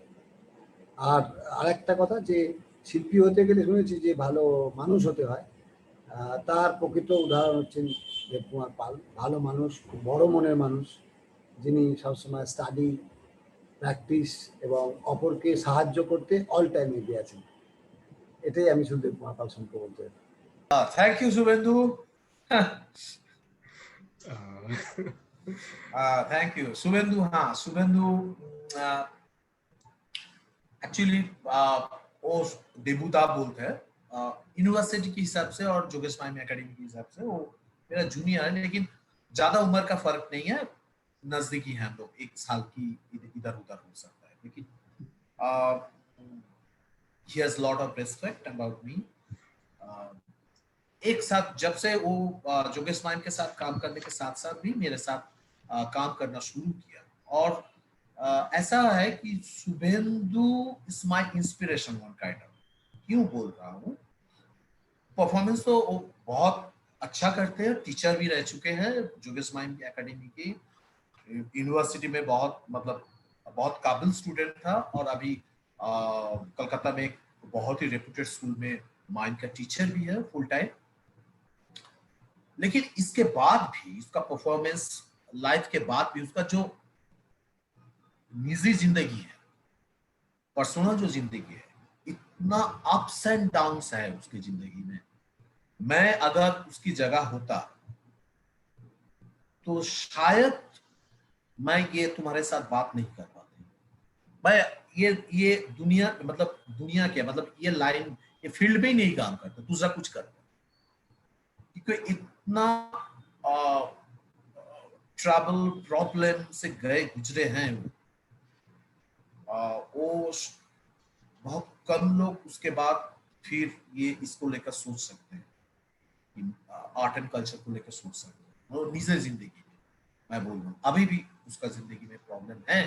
[SPEAKER 4] আর আরেকটা কথা, যে শিল্পী হতে গেলে শুনেছি যে ভালো মানুষ হতে হয়, তার প্রকৃত উদাহরণ হচ্ছেন দেবকুমার পাল। ভালো মানুষ, খুব বড় মনের মানুষ, যিনি সবসময় স্টাডি, প্র্যাকটিস এবং অপরকে সাহায্য করতে অল টাইম এগিয়ে আছেন। এটাই আমি শুধু দেবকুমার পাল সম্পর্কে বলতে চাই।
[SPEAKER 2] Thank you Shubhendu.
[SPEAKER 1] Ah,
[SPEAKER 2] thank you Shubhendu. हाँ शुभेंदु एक्चुअली वो देबूदा बोलते हैं यूनिवर्सिटी के हिसाब से, और जोगेश माइम एकेडमी के हिसाब से वो मेरा जूनियर है, लेकिन ज्यादा उम्र का फर्क नहीं है, नजदीकी है हम लोग, 1 साल की इधर उधर हो सकता है, लेकिन he has lot of respect about me। एक साथ जब से वो जोगेश माइम के साथ काम करने के साथ साथ भी मेरे साथ काम करना शुरू किया, और ऐसा है कि Shubhendu is my inspiration one kind of. क्यों बोल रहा हूँ, परफॉर्मेंस तो वो बहुत अच्छा करते हैं, टीचर भी रह चुके हैं जोगेश माइम की एकेडमी की, यूनिवर्सिटी में बहुत, मतलब बहुत काबिल स्टूडेंट था, और अभी कलकत्ता में एक बहुत ही रेपुटेड स्कूल में माइम का टीचर भी है फुल टाइम। लेकिन इसके बाद भी उसका परफॉर्मेंस, लाइफ के बाद भी उसका जो निजी जिंदगी है, पर्सनल जो जिंदगी है, इतना अप्स एंड डाउन्स है उसकी जिंदगी में। मैं अगर उसकी जगह होता तो शायद मैं ये तुम्हारे साथ बात नहीं कर पाती। मैं ये दुनिया मतलब दुनिया क्या मतलब ये लाइन ये फील्ड में ही नहीं काम करता, दूसरा कुछ करता, क्योंकि इतना ट्रबल प्रॉब्लम से गए गुजरे हैं वो बहुत कम लोग उसके बाद फिर ये इसको लेकर सोच सकते हैं, आर्ट एंड कल्चर को लेकर सोच सकते हैं। वो निजी जिंदगी में मैं बोल रहा हूँ अभी भी उसका जिंदगी में प्रॉब्लम है।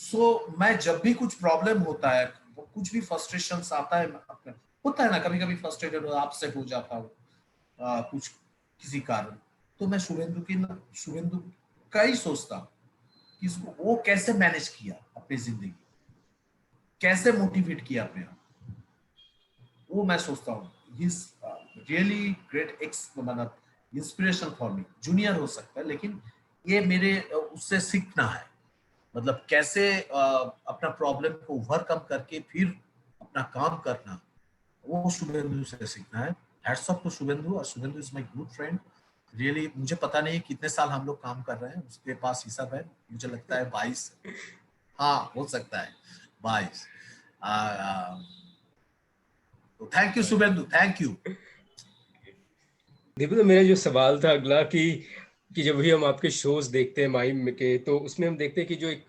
[SPEAKER 2] सो मैं जब भी कुछ प्रॉब्लम होता है, कुछ भी फ्रस्ट्रेशन आता है, होता है ना, कभी कभी फ्रस्ट्रेटेड हो, अपसेट हो जाता हूँ कुछ किसी कारण, तो मैं शुभेंदु का ही सोचता हूँ कि इसको वो कैसे मैनेज किया अपनी जिंदगी, कैसे मोटिवेट किया अपने आप, वो मैं सोचता हूँ। ही इज रियली ग्रेट मतलब इंस्पिरेशन फॉर मी। जूनियर हो सकता है लेकिन ये मेरे उससे सीखना है, मतलब कैसे अपना प्रॉब्लम को ओवरकम करके फिर अपना काम करना, वो शुभेंदु से सीखना है। हैट्स ऑफ टू शुभेंदु, और Shubhendu is my good friend really. मुझे पता नहीं कितने साल हम लोग काम कर रहे हैं, उसके पास हिसाब है, मुझे लगता है 22, हाँ हो सकता है 22। तो thank you Shubhendu, thank you.
[SPEAKER 1] देखो तो मेरा जो सवाल था अगला कि जब भी हम आपके शोज देखते हैं माइम के, तो उसमें हम देखते हैं कि जो एक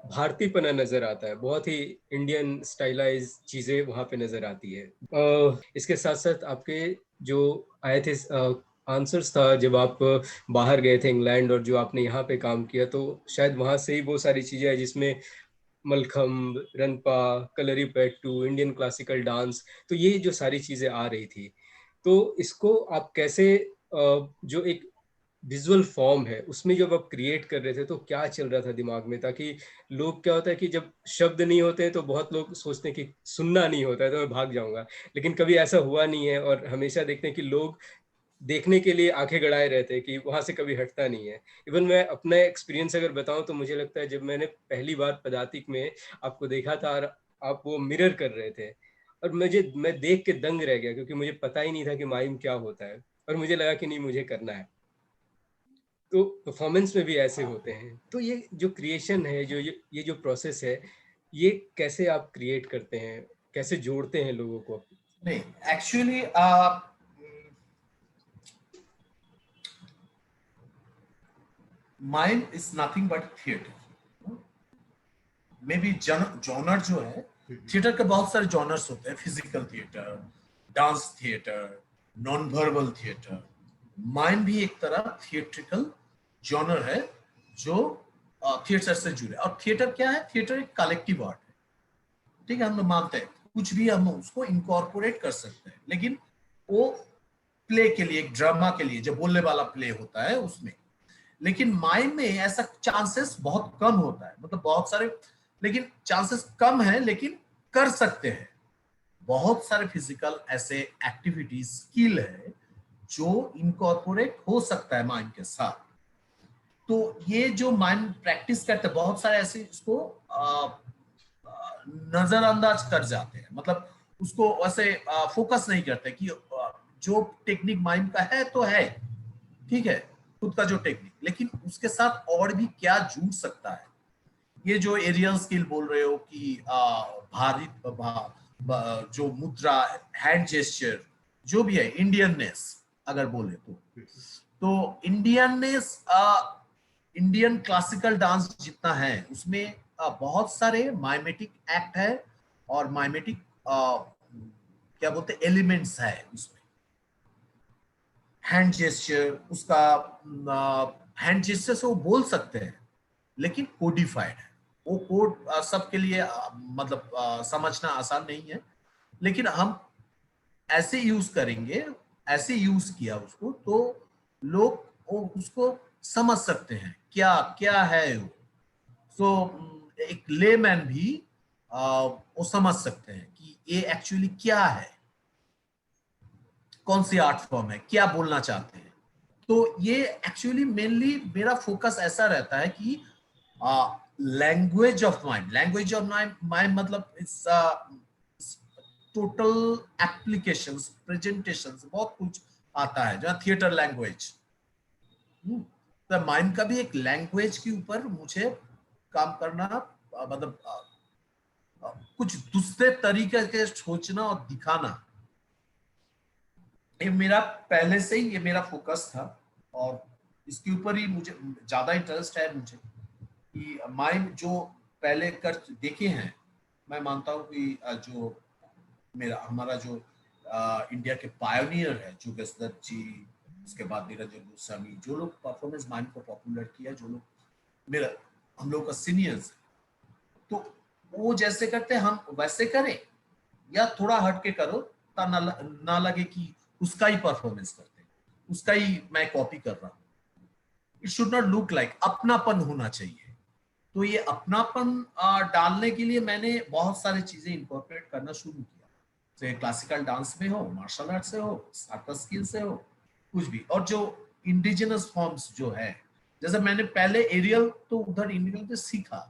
[SPEAKER 1] भारतीयपना नजर आता है, बहुत ही इंडियन स्टाइलाइज चीजें वहां पे नजर आती है। इसके साथ साथ आपके जो आए थे आंसर्स था जब आप बाहर गए थे इंग्लैंड, और जो आपने यहाँ पे काम किया, तो शायद वहां से ही वो सारी चीजें हैं जिसमें मलखम्ब, रनपा, कलरीपयट्टू, इंडियन क्लासिकल डांस, तो ये जो सारी चीजें आ रही थी, तो इसको आप कैसे जो एक विजुअल फॉर्म है उसमें जब आप क्रिएट कर रहे थे, तो क्या चल रहा था दिमाग में? ताकि लोग, क्या होता है कि जब शब्द नहीं होते तो बहुत लोग सोचते हैं कि सुनना नहीं होता है तो मैं भाग जाऊंगा, लेकिन कभी ऐसा हुआ नहीं है, और हमेशा देखते हैं कि लोग देखने के लिए आंखें गड़ाए रहते हैं कि वहां से कभी हटता नहीं है। इवन मैं अपना एक्सपीरियंस अगर बताऊं तो मुझे लगता है जब मैंने पहली बार पदातिक में आपको देखा था और आप वो मिरर कर रहे थे, और मैं देख के दंग रह गया, क्योंकि मुझे पता ही नहीं था कि माइम क्या होता है, और मुझे लगा कि नहीं, मुझे करना है। तो परफॉर्मेंस में भी ऐसे होते हैं। तो ये जो क्रिएशन है, ये जो प्रोसेस है, ये कैसे आप क्रिएट करते हैं, कैसे जोड़ते हैं लोगों को?
[SPEAKER 2] नहीं, actually mime is nothing but theatre. May be genre जो है, थिएटर के बहुत सारे जॉनर्स होते हैं, physical theatre, dance theatre, non verbal theatre. Mime भी एक तरह थिएट्रिकल जॉनर है जो थिएटर से जुड़े। और थिएटर क्या है? थिएटर एक कलेक्टिव आर्ट है, ठीक है, हम लोग मानते हैं कुछ भी हम उसको इनकॉर्पोरेट कर सकते हैं, लेकिन वो प्ले के लिए, एक ड्रामा के लिए जो बोलने वाला प्ले होता है उसमें। लेकिन माइम में ऐसा चांसेस बहुत कम होता है, मतलब बहुत सारे, लेकिन चांसेस कम है, लेकिन कर सकते हैं। बहुत सारे फिजिकल ऐसे एक्टिविटीज, स्किल है जो इनकॉर्पोरेट हो सकता है माइम के साथ। तो ये जो माइम प्रैक्टिस करते हैं, बहुत सारे ऐसे इसको नजरअंदाज कर जाते हैं, मतलब उसको वैसे फोकस नहीं करते कि जो टेक्निक माइम का है तो है, ठीक है, खुद का जो टेक्निक, लेकिन उसके साथ और भी क्या जुड़ सकता है। ये जो एरियल स्किल बोल रहे हो कि भारी जो मुद्रा, हैंड जेस्चर, जो भी है, इंडियननेस अगर बोले तो इंडियननेस, इंडियन क्लासिकल डांस जितना है उसमें बहुत सारे माइमेटिक एक्ट है और माइमेटिक क्या बोलते एलिमेंट्स है उसमें। हैंड जेस्चर, उसका हैंड जेस्चर से वो बोल सकते हैं, लेकिन कोडिफाइड है वो कोड, सबके लिए मतलब समझना आसान नहीं है, लेकिन हम ऐसे यूज करेंगे, ऐसे यूज किया उसको तो लोग वो उसको समझ सकते हैं क्या क्या है वो। सो एक लेमैन भी वो समझ सकते हैं कि ये एक्चुअली क्या है, कौन सी आर्ट फॉर्म है, क्या बोलना चाहते हैं। तो ये एक्चुअली मेनली मेरा फोकस ऐसा रहता है कि language of mind, language of mind मतलब इट्स टोटल एप्लीकेशंस, प्रेजेंटेशंस, बहुत कुछ आता है, जहाँ थिएटर लैंग्वेज, तो माइम का भी एक लैंग्वेज के ऊपर मुझे काम करना, मतलब कुछ दूसरे तरीके से सोचना और दिखाना, ये मेरा पहले से ही ये मेरा फोकस था। और इसके ऊपर ही मुझे ज्यादा इंटरेस्ट है मुझे कि माइम जो पहले कर देखे हैं, मैं मानता हूँ कि जो हमारा जो इंडिया के पायोनियर है, जोगेश दत्त जी, उसके बाद निरंजन गोस्वामी, जो लोग परफॉर्मेंस माइम को पॉपुलर किया, जो लोग मेरा हम लोग का सीनियर्स, तो वो जैसे करते हम वैसे करें, या थोड़ा हट के करो, ता ना लगे कि उसका ही परफॉर्मेंस करते, उसका ही मैं कॉपी कर रहा हूँ। It should not look like, अपनापन होना चाहिए। तो ये अपनापन डालने के लिए मैंने बहुत सारी चीजें इंकॉर्पोरेट करना शुरू किया, चाहे क्लासिकल डांस में हो, मार्शल आर्ट से हो, सर्कस स्किल से हो, कुछ भी। और जो इंडिजिनस फॉर्म्स जो है, जैसे मैंने पहले एरियल तो उधर इंडियन से सीखा,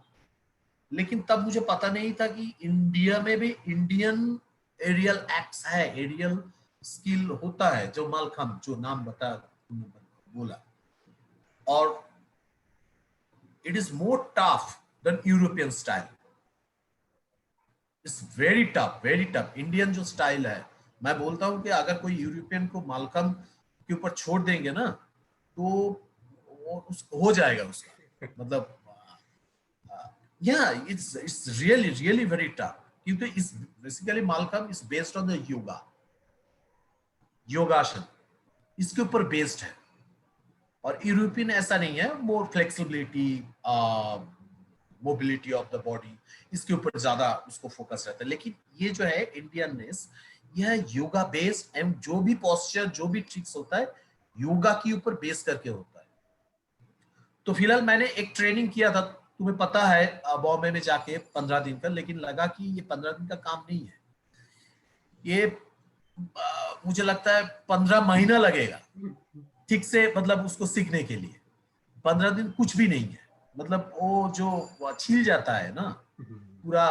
[SPEAKER 2] लेकिन तब मुझे पता नहीं था कि इंडिया में भी इंडियन एरियल एक्ट्स है, एरियल स्किल होता है, जो मालखम जो नाम बोला। और it is more tough than European style, it's very tough. Indian जो स्टाइल है, मैं बोलता हूं कि अगर कोई यूरोपियन को मालखम के ऊपर छोड़ देंगे ना, तो हो जाएगा उसका, मतलब इट्स रियली वेरी टफ, क्योंकि इस basically Mallakhamb is based on the योगासन, इसके ऊपर बेस्ड है। और यूरोपियन ऐसा नहीं है, मोर flexibility, mobility of the body, इसके ऊपर ज्यादा उसको फोकस रहता है। लेकिन ये जो है इंडियननेस, यह योगा बेस्ड, एंड जो भी पोस्चर, जो भी ट्रिक्स होता है, योगा के ऊपर बेस करके होता है। तो फिलहाल मैंने एक ट्रेनिंग किया था, तुम्हें पता है, बॉम्बे में जाके 15 दिन का, लेकिन लगा कि ये 15 दिन का काम नहीं है, ये मुझे लगता है 15 महीना लगेगा ठीक से, मतलब उसको सीखने के लिए। 15 दिन कुछ भी नहीं है, मतलब वो जो छील जाता है ना, पूरा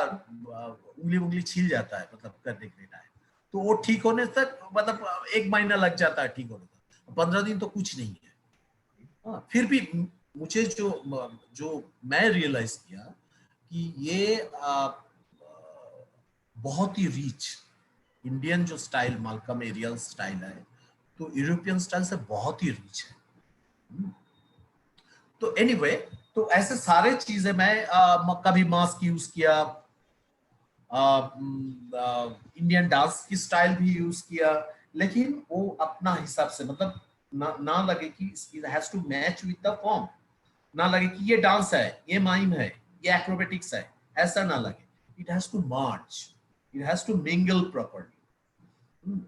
[SPEAKER 2] उंगली छील जाता है, मतलब करने के लिए टाइम, तो वो ठीक होने तक मतलब 1 महीना लग जाता है ठीक होने तक। 15 दिन तो कुछ नहीं है। हाँ, फिर भी मुझे जो मैं रियलाइज किया कि ये बहुत ही रिच इंडियन जो स्टाइल मालकम एरियल स्टाइल है, तो यूरोपियन स्टाइल से बहुत ही रिच है। तो एनीवे, तो ऐसे सारे चीजें मैं कभी मास्क यूज किया, इंडियन डांस की स्टाइल भी यूज किया, लेकिन वो अपना हिसाब से, मतलब ना लगे कि it has to match with the form, ना लगे कि ये डांस है, ये माइम है, ये एक्रोबेटिक्स है, ऐसा ना लगे। It has to merge, it has to mingle properly.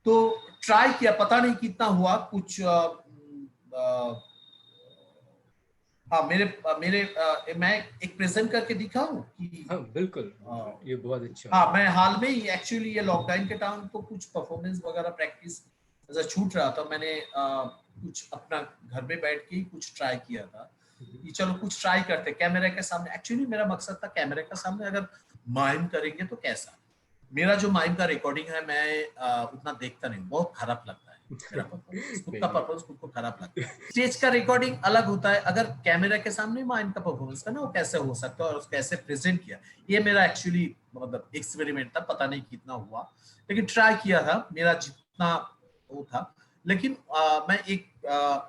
[SPEAKER 2] तो ट्राई किया, पता नहीं कितना हुआ, कुछ हाँ, मैं एक प्रेजेंट करके दिखाऊं कि
[SPEAKER 1] हाँ बिल्कुल, ये बहुत अच्छा।
[SPEAKER 2] हाँ, मैं हाल में ही एक्चुअली ये लॉकडाउन के टाइम तो कुछ परफॉर्मेंस वगैरह प्रैक्टिस ऐसा छूट रहा था, मैंने कुछ अपना घर में बैठ के ही कुछ ट्राई किया था कि चलो कुछ ट्राई करते कैमरे के सामने। एक्चुअली मेरा मकसद था कैमरे के सामने अगर माइम करेंगे तो कैसा। मेरा जो माइम का रिकॉर्डिंग है, मैं उतना देखता नहीं, बहुत खराब लगता है मेरा परफॉर्मेंस, खुद का परफॉर्मेंस खुद को खराब लगता है। स्टेज का रिकॉर्डिंग अलग होता है, अगर कैमरे के सामने माइम का परफॉर्मेंस करना, वो कैसे हो सकता है और उसको कैसे प्रेजेंट किया। ये मेरा एक्चुअली मतलब एक्सपेरिमेंट था, पता नहीं कितना हुआ, लेकिन ट्राई किया था मेरा जितना वो था। लेकिन मैं एक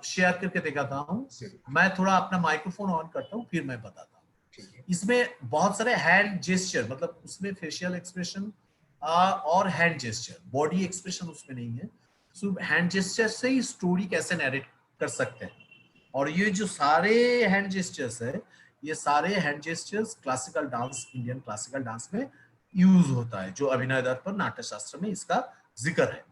[SPEAKER 2] शेयर करके दिखाता हूँ। मैं थोड़ा अपना माइक्रोफोन ऑन करता हूँ, फिर मैं बताता हूँ। इसमें बहुत सारे हैंड जेस्चर, मतलब उसमें फेशियल एक्सप्रेशन और हैंड जेस्चर, बॉडी एक्सप्रेशन उसमें नहीं है। सो हैंड जेस्चर से ही स्टोरी कैसे नैरेट कर सकते हैं। और ये जो सारे हैंड जेस्चर्स है, ये सारे hand gestures classical dance, Indian classical dance में यूज होता है, जो अभिनय दर्पण नाट्य शास्त्र में इसका जिक्र है।